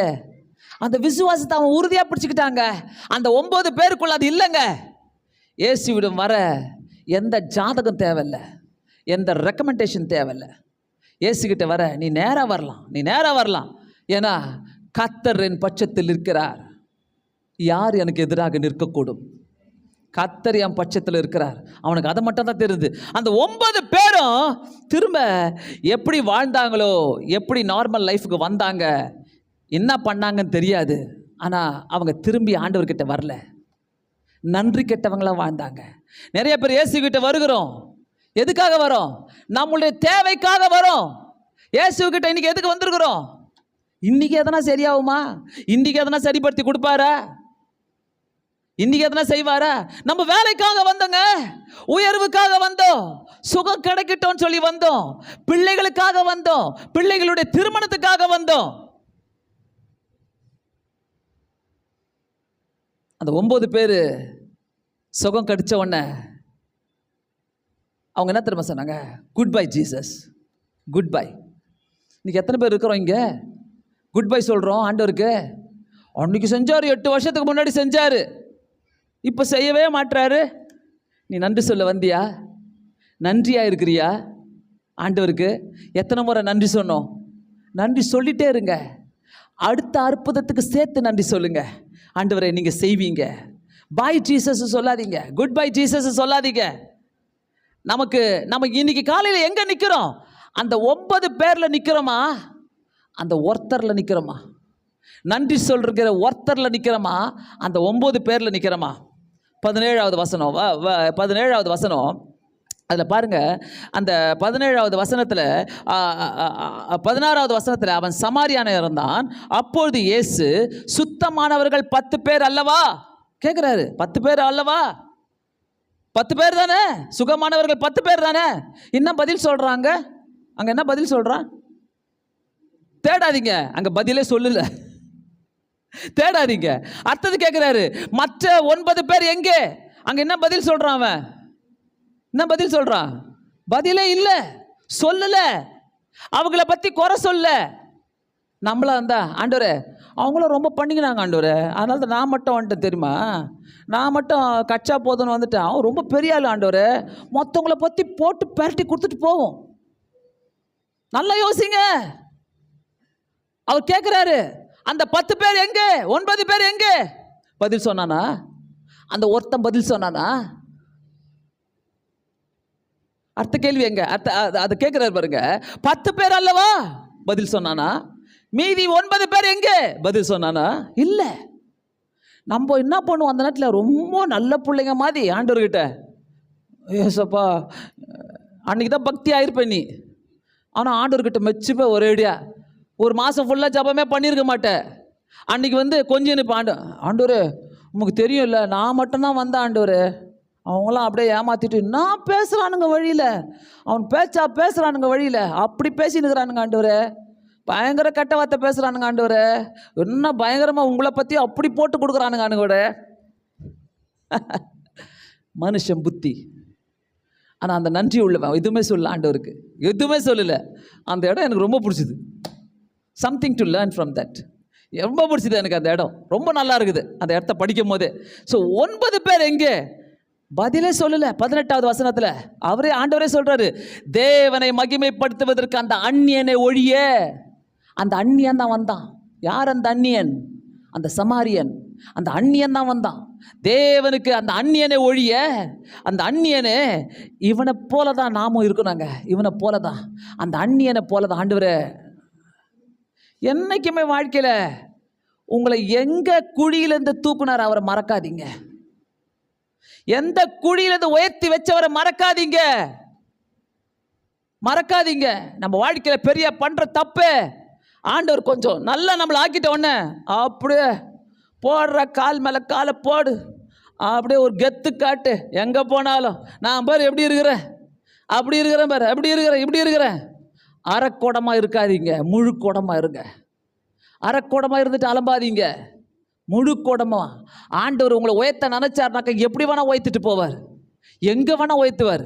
A: அந்த விசுவாசத்தை அவன் உறுதியாக பிடிச்சிக்கிட்டாங்க. அந்த 9 பேருக்குள்ள அது இல்லைங்க. இயேசுவிடம் வர எந்த ஜாதகம் தேவையில்லை, எந்த ரெக்கமெண்டேஷன் தேவையில்லை. இயேசுகிட்ட வர நீ நேராக வரலாம், ஏன்னா கர்த்தர் என் பட்சத்தில் இருக்கிறார், யார் எனக்கு எதிராக நிற்கக்கூடும்? கர்த்தர் என் பட்சத்தில் இருக்கிறார். அவனுக்கு அதை மட்டும் தான் தெரியுது. அந்த 9 பேரும் திரும்ப எப்படி வாழ்ந்தாங்களோ, எப்படி நார்மல் லைஃபுக்கு வந்தாங்க, என்ன பண்ணாங்கன்னு தெரியாது. ஆனால் அவங்க திரும்பி ஆண்டவர்கிட்ட வரல, நன்றி கெட்டவங்களாம் வாழ்ந்தாங்க. நிறைய பேர் இயேசுகிட்ட வருகிறோம், எதுக்காக வரோம்? நம்மளுடைய தேவைக்காக வரோம். இயேசுகிட்ட இன்னைக்கு எதுக்கு வந்திருக்கிறோம்? இன்னைக்கு எதனா சரியாகுமா? இன்னைக்கு எதனா சரிப்படுத்தி கொடுப்பாரா? இன்னைக்கு எதனா செய்வாரா? நம்ம வேலைக்காக வந்தோங்க, உயர்வுக்காக வந்தோம், சுகம் கிடைக்கட்டும் சொல்லி வந்தோம், பிள்ளைகளுக்காக வந்தோம், பிள்ளைகளுடைய திருமணத்துக்காக வந்தோம். அந்த 9 பேர் சுகம் கிடைச்ச உடனே அவங்க என்ன தெரியுமா சொன்னாங்க? Good bye Jesus, good bye. இன்னைக்கு எத்தனை பேர் இருக்கிறோம் இங்கே குட் பை சொல்கிறோம் ஆண்டவருக்கு? அன்னைக்கு செஞ்சார், 8 வருஷத்துக்கு முன்னாடி செஞ்சார், இப்போ செய்யவே மாட்டுறாரு. நீ நன்றி சொல்ல வந்தியா? நன்றியாக இருக்கிறியா ஆண்டவருக்கு? எத்தனை முறை நன்றி சொன்னோம்? நன்றி சொல்லிட்டே இருங்க. அடுத்த அற்புதத்துக்கு சேர்த்து நன்றி சொல்லுங்க. ஆண்டவரை நீங்கள் செய்வீங்க. பாய் ஜீசஸ் சொல்லாதீங்க, குட் பை ஜீசஸ் சொல்லாதீங்க. நம்ம இன்னைக்கு காலையில் எங்கே நிற்கிறோம்? அந்த 9 பேரில் நிற்கிறோமா? அந்த ஒருத்தரில் நிற்கிறோமா? நன்றி சொல்கிற ஒருத்தரில் நிற்கிறோமா? அந்த 9 பேரில் நிற்கிறோமா? 17வது வசனம் 17வது வசனம் அதில் பாருங்கள். அந்த 17வது வசனத்தில் 16வது வசனத்தில் அவன் சமாரியான இருந்தான். அப்பொழுது இயேசு சுத்தமானவர்கள் 10 பேர் அல்லவா கேட்குறாரு. 10 பேர் அல்லவா? 10 பேர் தானே. சுகமானவர்கள் 10 பேர் தானே. என்ன பதில் சொல்கிறாங்க? அங்கே என்ன பதில் சொல்கிறான்? தேடாதீங்க, அங்கே பதிலே சொல்லல. தேடாதீங்க. அடுத்தது கேட்குறாரு, மற்ற 9 பேர் எங்கே? அங்கே என்ன பதில் சொல்கிறான்? அவன் என்ன பதில் சொல்கிறான்? பதிலே இல்லை, சொல்லல. அவங்கள பற்றி குறை சொல்ல. நம்மளா இருந்தா, ஆண்டவரே அவங்களும் ரொம்ப பண்ணிக்கினாங்க ஆண்டவரே, அதனால தான் நான் மட்டும் வந்துட்டேன் தெரியுமா, நான் மட்டும் கச்சா போதுன்னு வந்துட்டேன், அவன் ரொம்ப பெரிய ஆள் ஆண்டவரே, மற்றவங்கள பற்றி போட்டு பரட்டி கொடுத்துட்டு போவோம். நல்லா யோசிங்க. அவர் கேட்குறாரு, அந்த 10 பேர் எங்கே? 9 பேர் எங்கே? பதில் சொன்னானா? அந்த ஒருத்தன் பதில் சொன்னானா? அடுத்த கேள்வி எங்க? அதை கேட்குறாரு பாருங்க. 10 பேர் அல்லவா? பதில் சொன்னானா? மீதி 9 பேர் எங்கே? பதில் சொன்னானா? இல்லை. நம்ம என்ன பண்ணுவோம் அந்த நேரத்தில்? ரொம்ப நல்ல பிள்ளைங்க மாதிரி ஆண்டவர்கிட்ட, ஏசப்பா அன்றைக்கி தான் பக்தி ஆயிருப்பேன் நீ, ஆனால் ஆண்டவர்கிட்ட மெச்சுப்ப ஒரேடியா ஒரு மாதம் ஃபுல்லாக ஜபமே பண்ணியிருக்க மாட்டேன். அன்றைக்கி கொஞ்சம் இப்போ ஆண்டவர் உங்களுக்கு தெரியும் இல்லை, நான் மட்டும்தான் வந்தேன் ஆண்டவர், அவங்களாம் அப்படியே ஏமாற்றிட்டு நான் பேசுகிறானுங்க வழியில், அவன் பேசுகிறானுங்க வழியில், அப்படி பேசினுக்கிறானுங்க ஆண்டவர், பயங்கர கெட்ட வார்த்தை பேசுகிறானுங்க ஆண்டவர், என்ன பயங்கரமாக உங்களை பற்றி அப்படி போட்டு கொடுக்குறானுங்க ஆண்டவர. மனுஷன் புத்தி. ஆனால் அந்த நன்றி உள்ளவன் எதுவுமே சொல்லல ஆண்டவருக்கு, எதுவுமே சொல்லலை. அந்த இடம் எனக்கு ரொம்ப பிடிச்சிது. Something to learn from that. ரொம்ப பிடிச்சிது எனக்கு அந்த இடம், ரொம்ப நல்லா இருக்குது அந்த இடத்த படிக்கும் போதே. ஸோ 9 பேர் எங்கே? பதிலே சொல்லலை. 18வது வசனத்தில் ஆண்டவரே சொல்கிறாரு, தேவனை மகிமைப்படுத்துவதற்கு அந்த அந்நியனை ஒழிய. அந்த அந்நியன் தான் வந்தான். யார் அந்த அந்நியன்? அந்த சமாரியன். அந்த அந்நியன் தான் வந்தான். தேவனுக்கு அந்த அந்நியனை ஒழிய, அந்த அந்நியனே இவனை போல தான் நாமும் இருக்கணுங்க, இவனை போல தான், அந்த அந்நியனை போல தான். ஆண்டவரே என்னைக்குமே வாழ்க்கையில் உங்களை எங்கே குழியிலேருந்து தூக்குனார் அவரை மறக்காதீங்க. எந்த குழியிலேருந்து உயர்த்தி வச்சவரை மறக்காதீங்க, மறக்காதீங்க. நம்ம வாழ்க்கையில் பெரிய பண்ணுற தப்பு, ஆண்டவர் கொஞ்சம் நல்லா நம்மளை ஆக்கிட்ட உடனே அப்படியே போடுற கால் மேலே காலை போடு, அப்படியே ஒரு கெத்து காட்டு. எங்கே போனாலும் நான் பாரு எப்படி இருக்கிறேன், அப்படி இருக்கிறேன் பாரு, அப்படி இருக்கிறேன், இப்படி இருக்கிறேன். அரைக்கூடமாக இருக்காதீங்க, முழு கூடமாக இருங்க. அரைக்கூடமாக இருந்துட்டு அலம்பாதீங்க, முழு கூடமாக. ஆண்டவர் உங்களை உயர்த்த நினைச்சார்னாக்க எப்படி வேணால் உயர்த்திட்டு போவார், எங்கே வேணால் உயர்த்துவார்,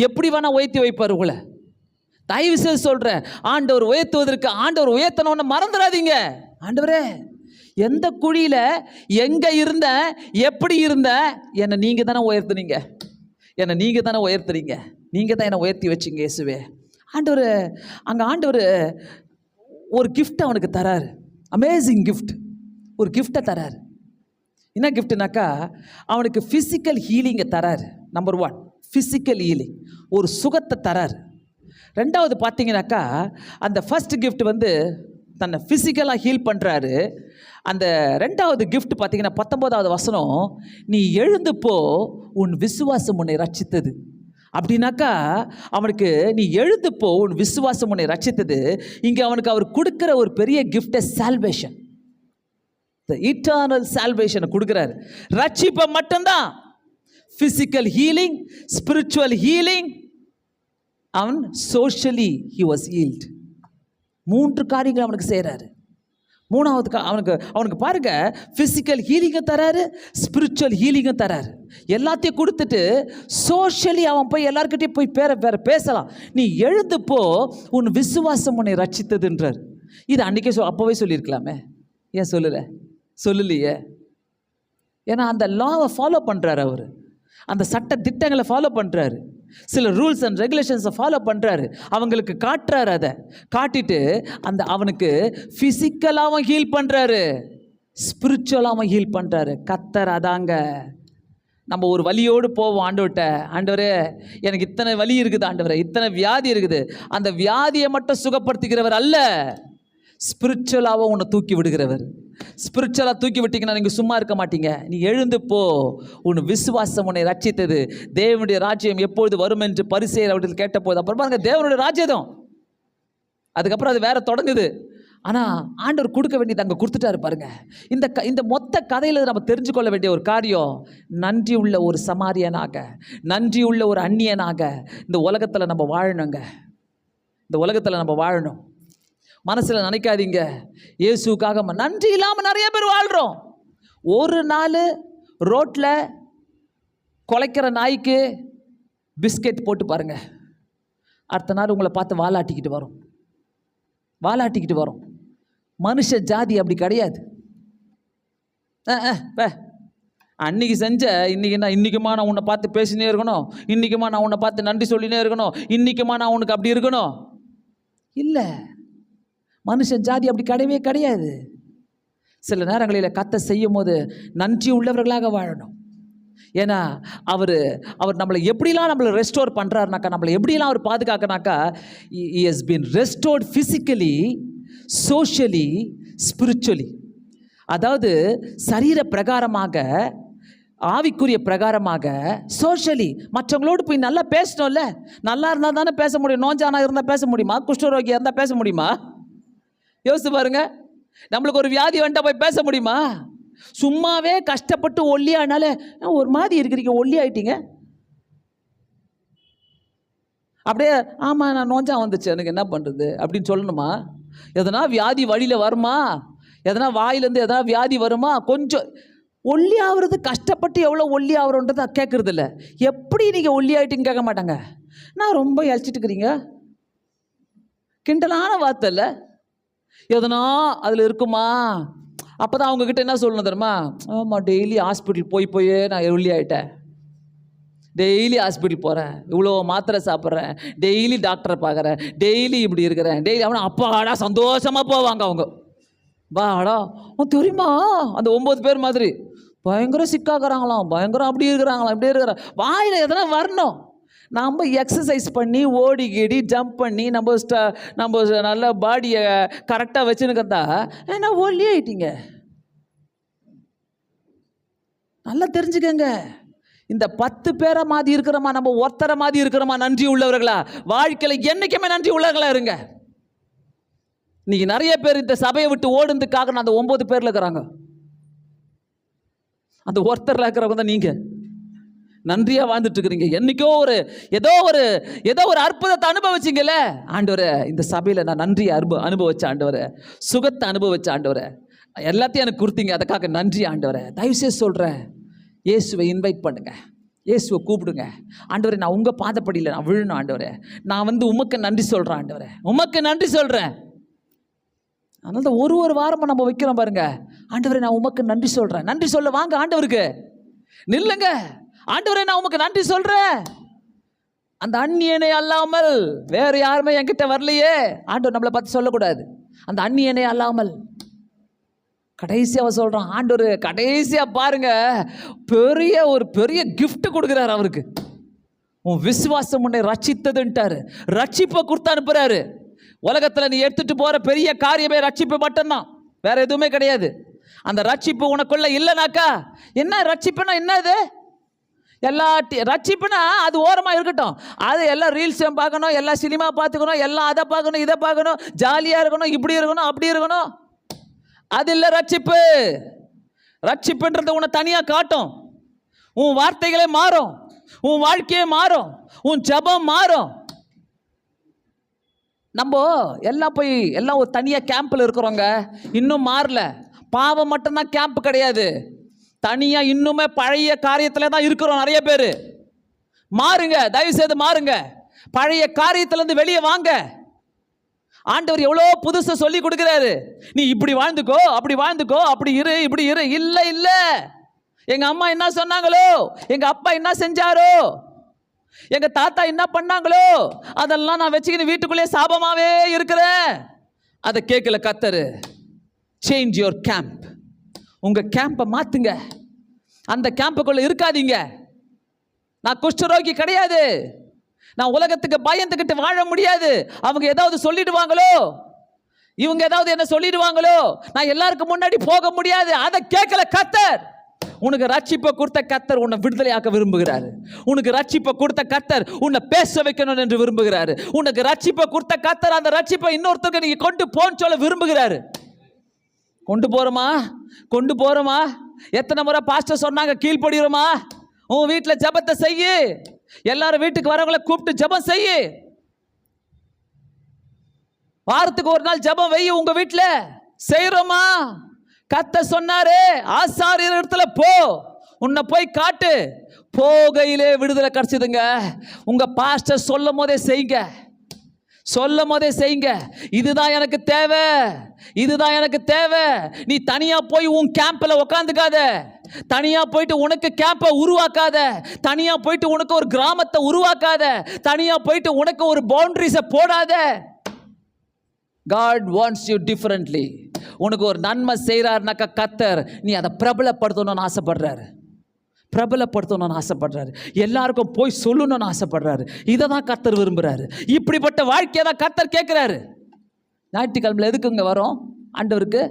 A: எப்படி வேணால் உயர்த்தி வைப்பார் உங்களை. தயவு செய்து சொல்கிறேன், ஆண்டவர் உயர்த்துவதற்கு ஆண்டவர் உயர்த்தணும்னு மறந்துடாதீங்க. ஆண்டவரே எந்த குழியில் எங்கே இருந்த, எப்படி இருந்த, என்னை நீங்கள் தானே உயர்த்துனீங்க, என்னை நீங்கள் தானே உயர்த்துறீங்க, நீங்கள் தான் என்னை உயர்த்தி வச்சிங்க இயேசுவே. ஆண்டவர் அங்கே ஆண்டவர் ஒரு கிஃப்ட் அவனுக்கு தராரு, அமேசிங் கிஃப்ட், ஒரு கிஃப்டை தராரு. என்ன கிஃப்ட்னாக்கா, அவனுக்கு ஃபிசிக்கல் ஹீலிங்கை தராரு. நம்பர் 1 ஃபிசிக்கல் ஹீலிங், ஒரு சுகத்தை தராரு. ரெண்டாவது பார்த்தீங்கன்னாக்கா, அந்த ஃபர்ஸ்ட் கிஃப்ட் தன்னை ஃபிசிக்கலாக ஹீல் பண்ணுறாரு. அந்த ரெண்டாவது கிஃப்ட் பார்த்தீங்கன்னா 19வது வசனம், நீ எழுந்து போ, உன் விசுவாசம் உன்னை ரட்சித்தது. அப்படின்னாக்கா அவனுக்கு நீ எழுந்து போ, உன் விசுவாசம் உன்னை ரட்சித்தது. இங்கே அவனுக்கு அவர் கொடுக்குற ஒரு பெரிய கிஃப்டை சால்வேஷன், இட்டர்னல் சால்வேஷனை கொடுக்குறாரு. ரட்சிப்பை மட்டும்தான், ஃபிசிக்கல் ஹீலிங், ஸ்பிரிச்சுவல் ஹீலிங், அவன் சோஷியலி ஹி வாஸ் ஹீல்ட். 3 காரியங்கள் அவனுக்கு செய்கிறாரு. மூணாவது அவனுக்கு பாருங்க, ஃபிசிக்கல் ஹீலிங்கும் தராரு, ஸ்பிரிச்சுவல் ஹீலிங்கும் தராரு. எல்லாத்தையும் கொடுத்துட்டு சோஷியலி அவன் போய் எல்லாருக்கிட்டையும் போய் பேசலாம். நீ எழுந்து போ, உன் விசுவாசம் உன்னை ரட்சித்ததுன்றார். இது அன்றைக்கே அப்போவே சொல்லியிருக்கலாமே, ஏன் சொல்லலையே? ஏன்னா அந்த லாவை ஃபாலோ பண்ணுறாரு அவர், அந்த சட்ட திட்டங்களை ஃபாலோ பண்ணுறாரு, சில ரூல்ஸ் அண்ட் ரெகுலேஷன்ஸை ஃபாலோ பண்ணுறாரு. அவங்களுக்கு காட்டுறாரு, அதை காட்டிட்டு அவனுக்கு ஃபிசிக்கலாகவும் ஹீல் பண்ணுறாரு, ஸ்பிரிச்சுவலாகவும் ஹீல் பண்ணுறாரு. கர்த்தர் அதாங்க நம்ம ஒரு வலியோடு போவோம் ஆண்டவர்கிட்ட. ஆண்டவரே எனக்கு இத்தனை வலி இருக்குது, ஆண்டவரே இத்தனை வியாதி இருக்குது. அந்த வியாதியை மட்டும் சுகப்படுத்திக்கிறவர் அல்ல, ஸ்பிரிச்சுவலாகவும் உன்னை தூக்கி விடுகிறவர். ஸ்பிரிச்சுவலாக தூக்கி விட்டீங்கன்னா நீங்கள் சும்மா இருக்க மாட்டீங்க. நீ எழுந்து போ, உன் விசுவாசம் உன்னை ரட்சித்தது. தேவனுடைய ராஜ்யம் எப்பொழுது வரும் என்று பரிசேயர் அவர்கள் கேட்ட போது, அப்புறம் பாருங்க தேவனுடைய ராஜ்யம், அதுக்கப்புறம் அது வேற தொடங்குது. ஆனால் ஆண்டவர் கொடுக்க வேண்டியது அங்கே கொடுத்துட்டாரு பாருங்க. இந்த மொத்த கதையில் நம்ம தெரிஞ்சு கொள்ள வேண்டிய ஒரு காரியம், நன்றி உள்ள ஒரு சமாரியனாக, நன்றி உள்ள ஒரு அந்நியனாக இந்த உலகத்தில் நம்ம வாழணுங்க. இந்த உலகத்தில் நம்ம வாழணும். மனசில் நினைக்காதீங்க, இயேசுக்காக நன்றி இல்லாமல் நிறைய பேர் வாழ்கிறோம். ஒரு நாள் ரோட்டில் குலைக்கிற நாய்க்கு பிஸ்கெட் போட்டு பாருங்க, அடுத்த நாள் உங்களை பார்த்து வாலாட்டிக்கிட்டு வரும், வாலாட்டிக்கிட்டு வரும். மனுஷ ஜாதி அப்படி கிடையாது. அன்னைக்கு செஞ்ச இன்னைக்குமா நான் உன்னை பார்த்து பேசினே இருக்கணும், இன்னைக்குமா நான் உன்னை பார்த்து நன்றி சொல்லினே இருக்கணும், இன்னைக்குமா நான் உனக்கு அப்படி இருக்கணும். இல்லை, மனுஷ ஜாதி அப்படி கிடையவே கிடையாது. சில நேரங்களில் கத்த செய்யும் போது நன்றி உள்ளவர்களாக வாழணும். ஏன்னா அவர் நம்மளை எப்படிலாம் நம்மளை ரெஸ்டோர் பண்ணுறாருனாக்கா, நம்மளை எப்படிலாம் அவர் பாதுகாக்கனாக்கா, he has been restored physically, socially, spiritually. அதாவது சரீர பிரகாரமாக, ஆவிக்குரிய பிரகாரமாக, சோஷியலி. மற்றவங்களோடு போய் நல்லா பேசணும்ல. நல்லா இருந்தால் தானே பேச முடியும். நோஞ்சானா இருந்தால் பேச முடியுமா? குஷ்டரோகியாக இருந்தால் பேச முடியுமா? யோசிச்சு பாருங்க. நம்மளுக்கு ஒரு வியாதி வந்துட்டா போய் பேச முடியுமா? சும்மாவே கஷ்டப்பட்டு ஒல்லியானால ஒரு மாதிரி இருக்கிறீங்க, ஒல்லி ஆயிட்டீங்க. அப்படியே ஆமாம் நான் நோஞ்சா வந்துச்சு, எனக்கு என்ன பண்ணுறது அப்படின்னு சொல்லணுமா? எதனா வியாதி வழியில் வருமா? எதனா வாயிலேருந்து எதனா வியாதி வருமா? கொஞ்சம் ஒல்லி ஆகுறது, கஷ்டப்பட்டு எவ்வளோ ஒல்லி ஆகுறோன்றதை கேட்குறது இல்லை. எப்படி நீங்கள் ஒல்லி ஆகிட்டீங்க கேட்க மாட்டாங்க. நான் ரொம்ப இழைச்சிட்டு இருக்கிறீங்க, கிண்டலான வார்த்தை இல்லை. எதனா அதில் இருக்குமா? அப்போ தான் அவங்கக்கிட்ட என்ன சொல்லணும் தெரியுமா? ஆமாம், டெய்லி ஹாஸ்பிட்டல் போய் நான் ஒல்லி ஆகிட்டேன், டெய்லி ஹாஸ்பிட்டல் போகிறேன், இவ்வளோ மாத்திரை சாப்பிட்றேன், டெய்லி டாக்டரை பார்க்குறேன், டெய்லி இப்படி இருக்கிறேன், டெய்லி அவனை அப்பாடா சந்தோஷமாக போவாங்க அவங்க. வாடா தெரியுமா அந்த 9 பேர் மாதிரி பயங்கர சிக்காக்குறாங்களாம், பயங்கரம் அப்படி இருக்கிறாங்களாம், இப்படி இருக்கிறாங்க. வாயில் எதனா வரணும். நம்ம எக்ஸசைஸ் பண்ணி ஓடி கீடி ஜம்ப் பண்ணி நம்ம நல்ல பாடியை கரெக்டாக வச்சுன்னுக்கிறதா என்ன ஒல்லி ஆயிட்டீங்க. நல்லா தெரிஞ்சுக்கங்க, இந்த 10 பேரை மாதிரி இருக்கிறோமா, நம்ம ஒருத்தரை மாதிரி இருக்கிறோமா நன்றி உள்ளவர்களா? வாழ்க்கையில் என்றைக்குமே நன்றி உள்ளவர்களா இருங்க. இன்னைக்கு நிறைய பேர் இந்த சபையை விட்டு ஓடுறதுக்காக அந்த 9 பேர்ல இருக்கிறாங்க. அந்த ஒருத்தர்ல இருக்கிறவங்க தான் நீங்க. நன்றியா வாழ்ந்துட்டு இருக்கிறீங்க. என்னைக்கோ ஏதோ ஒரு அற்புதத்தை அனுபவிச்சிங்கல்ல. ஆண்டவரே, இந்த சபையில நான் நன்றியை அனுபவிச்ச ஆண்டவரே, சுகத்தை அனுபவிச்ச ஆண்டவரே, எல்லாத்தையும் எனக்கு கொடுத்தீங்க, அதுக்காக நன்றி ஆண்டவரே. தயவுசெய்து சொல்றேன், இயேசுவை இன்வைட் பண்ணுங்க, இயேசுவை கூப்பிடுங்க. ஆண்டவரே, நான் உங்க பாதப்படியில் நான் விழணும் ஆண்டவரே, நான் உமக்கு நன்றி சொல்றேன் ஆண்டவரே, உமக்கு நன்றி சொல்றேன். அதனால தான் ஒரு வாரமாக நம்ம வைக்கிறோம் பாருங்க. ஆண்டவரே, நான் உமக்கு நன்றி சொல்றேன். நன்றி சொல்ல வாங்க ஆண்டவருக்கு. நில்லுங்க. ஆண்டவரே, நான் உமக்கு நன்றி சொல்றேன். அந்த அந்நியனை அல்லாமல் வேற யாருமே என்கிட்ட வரலையே. ஆண்டவர் நம்மளை பார்த்து சொல்லக்கூடாது. அந்த அந்நியனை அல்லாமல் கடைசியாக சொல்றான். ஆண்டவர் கடைசியா பாருங்க, பெரிய கிஃப்ட் கொடுக்குறாரு அவருக்கு. உன் விசுவாசம் உன்னை ரட்சித்ததுன்ட்டாரு. ரட்சிப்பை கொடுத்து அனுப்புறாரு. உலகத்தில் நீ எடுத்துட்டு போற பெரிய காரியமே ரட்சிப்பு மட்டும்தான், வேற எதுவுமே கிடையாது. அந்த ரட்சிப்பு உனக்குள்ள இல்லைனாக்கா, என்ன ரட்சிப்புனா என்னது? ரட்சிப்புனா அது ஓரமாக இருக்கட்டும். அது எல்லாம் ரீல்ஸ் பார்க்கணும், எல்லா சினிமா பார்த்துக்கணும், எல்லாம் அதை பார்க்கணும், இதை பார்க்கணும், ஜாலியாக இருக்கணும், இப்படி இருக்கணும், அப்படி இருக்கணும். அது இல்லை ரட்சிப்பு. ரட்சிப்புன்றது உன்னை தனியாக காட்டும். உன் வார்த்தைகளே மாறும், உன் வாழ்க்கையே மாறும், உன் ஜபம் மாறும். நம்ம எல்லாம் ஒரு தனியாக கேம்பில் இருக்கிறோங்க. இன்னும் மாறல. பாவம் மட்டும்தான் கேம்ப் கிடையாது. தனியாக இன்னுமே பழைய காரியத்தில் தான் இருக்கிறோம் நிறைய பேர். மாறுங்க, தயவு செய்து மாறுங்க. பழைய காரியத்திலேருந்து வெளியே வாங்க. ஆண்டவர் எவ்வளோ புதுசை சொல்லி கொடுக்குறாரு. நீ இப்படி வாழ்ந்துக்கோ, அப்படி வாழ்ந்துக்கோ, அப்படி இரு, இப்படி இரு. இல்லை, எங்க அம்மா என்ன சொன்னாங்களோ, எங்க அப்பா என்ன செஞ்சாரோ, எங்க தாத்தா என்ன பண்ணாங்களோ, அதெல்லாம் நான் வச்சுக்கின்னு வீட்டுக்குள்ளே சாபமாவே இருக்கிறேன். அதை கேட்கல கர்த்தர். Change your camp. உங்க கேம்பை மாத்துங்க. அந்த கேம்புக்குள்ள இருக்காதீங்க. நான் குஷ்டரோகி கிடையாது. நான் உலகத்துக்கு பயந்துக்கிட்டு வாழ முடியாது. அவங்க ஏதாவது சொல்லிடுவாங்களோ, இவங்க ஏதாவது என்ன சொல்லிடுவாங்களோ, நான் எல்லாருக்கும் முன்னாடி போக முடியாது. அதை கேட்கல கர்த்தர். உனக்கு ரட்சிப்பை கொடுத்த கர்த்தர் உன்னை விடுதலையாக்க விரும்புகிறாரு. உனக்கு ரட்சிப்பை கொடுத்த கர்த்தர் உன்னை பேச வைக்கணும் என்று விரும்புகிறாரு. உனக்கு ரட்சிப்பை கொடுத்த கர்த்தர் அந்த ரட்சிப்பை இன்னொருத்தருக்கு நீங்க கொண்டு போன்னு சொல்ல விரும்புகிறாரு. கொண்டு போறோமா? எத்தனை முறை பாஸ்டர் சொன்னாங்க கீழ்படுகிறோமா? உன் வீட்டில் ஜெபத்தை செய்யு. எல்லாரும் வீட்டுக்கு வரவங்களை கூப்பிட்டு ஜெபம் செய்யு. வாரத்துக்கு ஒரு நாள் ஜெபம் வை. உங்க வீட்டில் செய்யறோமா? கர்த்தர் சொன்னாரு, ஆசாரியர் இடத்துல போ, உன்னை போய் காட்டு. போகையிலே விடுதலை கிடைச்சதுங்க. உங்க பாஸ்டர் சொல்லும் போதே செய்யுங்க. இதுதான் எனக்கு தேவை. நீ தனியா போய் உன் கேம்ப்ல உட்காந்துக்காத. தனியா போயிட்டு உனக்கு கேம்பை உருவாக்காத. தனியா போயிட்டு உனக்கு ஒரு கிராமத்தை உருவாக்காத. தனியா போயிட்டு உனக்கு ஒரு பவுண்டரிஸை போடாத. God wants you differently. உனக்கு ஒரு நன்மை செய்கிறாருனாக்கா கர்த்தர் நீ அதை பிரபலப்படுத்தணும்னு ஆசைப்படுறாரு. எல்லாருக்கும் போய் சொல்லணும்னு ஆசைப்படுறாரு. இதை தான் கர்த்தர் விரும்புகிறாரு. இப்படிப்பட்ட வாழ்க்கையை தான் கர்த்தர் கேட்குறாரு. ஞாயிற்றுக்கிழமையில் எதுக்குங்க வரோம்? ஆண்டவருக்கு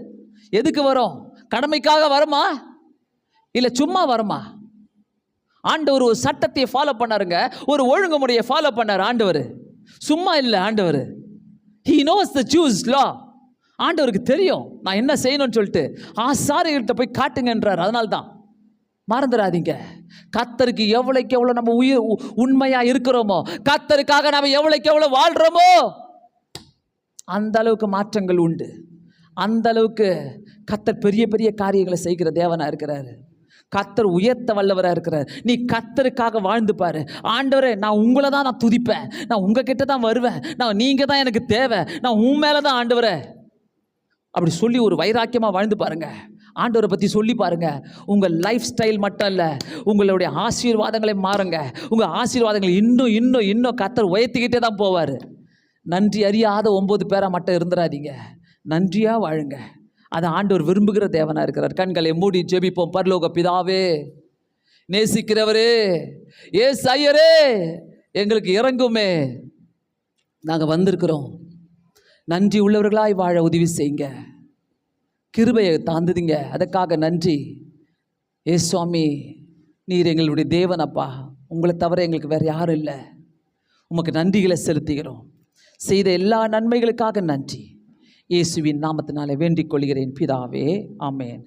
A: எதுக்கு வரோம்? கடமைக்காக வருமா, இல்லை சும்மா வருமா? ஆண்டவர் ஒரு சட்டத்தை ஃபாலோ பண்ணாருங்க, ஒரு ஒழுங்குமுறையை ஃபாலோ பண்ணார் ஆண்டவர். சும்மா இல்லை ஆண்டவர். He knows the Jews law. ஆண்டவருக்கு தெரியும் நான் என்ன செய்யணும்னு சொல்லிட்டு. ஆசாரியர்கிட்ட போய் காட்டுங்கன்றார். அதனால தான் மறந்துடாதீங்க, கர்த்தருக்கு எவ்வளோக்கு எவ்வளோ நம்ம உண்மையா இருக்கிறோமோ, கர்த்தருக்காக நம்ம எவ்வளோக்கு எவ்வளோ வாழ்றோமோ, அந்த அளவுக்கு மாற்றங்கள் உண்டு. அந்த அளவுக்கு கர்த்தர் பெரிய பெரிய காரியங்களை செய்கிற தேவனா இருக்கிறாரு. கர்த்தர் உயர்த்த வல்லவராக இருக்கிறார். நீ கர்த்தருக்காக வாழ்ந்து பாரு. ஆண்டவரே, நான் உங்களை தான் நான் துதிப்பேன், நான் உங்ககிட்ட தான் வருவேன், நீங்கள் தான் எனக்கு தேவை, நான் உன் மேலே தான் ஆண்டவரே அப்படி சொல்லி ஒரு வைராக்கியமாக வாழ்ந்து பாருங்க. ஆண்டவரை பற்றி சொல்லி பாருங்க. உங்கள் லைஃப் ஸ்டைல் மட்டும் இல்லை, உங்களுடைய ஆசீர்வாதங்களை மாறுங்க. உங்கள் ஆசீர்வாதங்களை இன்னும் இன்னும் இன்னும் கர்த்தர் உயர்த்திக்கிட்டே தான் போவார். நன்றி அறியாத 9 பேராக மட்டும் இருந்துடாதீங்க. நன்றியாக வாழுங்க. அதை ஆண்டவர் விரும்புகிற தேவனாக இருக்கிறார். கண்களை மூடி ஜெபிப்போம். பரலோக பிதாவே, நேசிக்கிறவரே, ஏசாயரே, எங்களுக்கு இறங்குமே. நாங்கள் வந்திருக்கிறோம். நன்றி உள்ளவர்களாய் வாழ உதவி செய்யுங்க. கிருபையை தாந்துதிங்க, அதுக்காக நன்றி. சுவாமி, நீர் எங்களுடைய தேவனப்பா. உங்களை தவிர எங்களுக்கு வேறு யாரும் இல்லை. உமக்கு நன்றிகளை செலுத்துகிறோம். செய்த எல்லா நன்மைகளுக்காக நன்றி. இயேசுவின் நாமத்தினாலே வேண்டிக் கொள்கிறேன் பிதாவே, ஆமென்.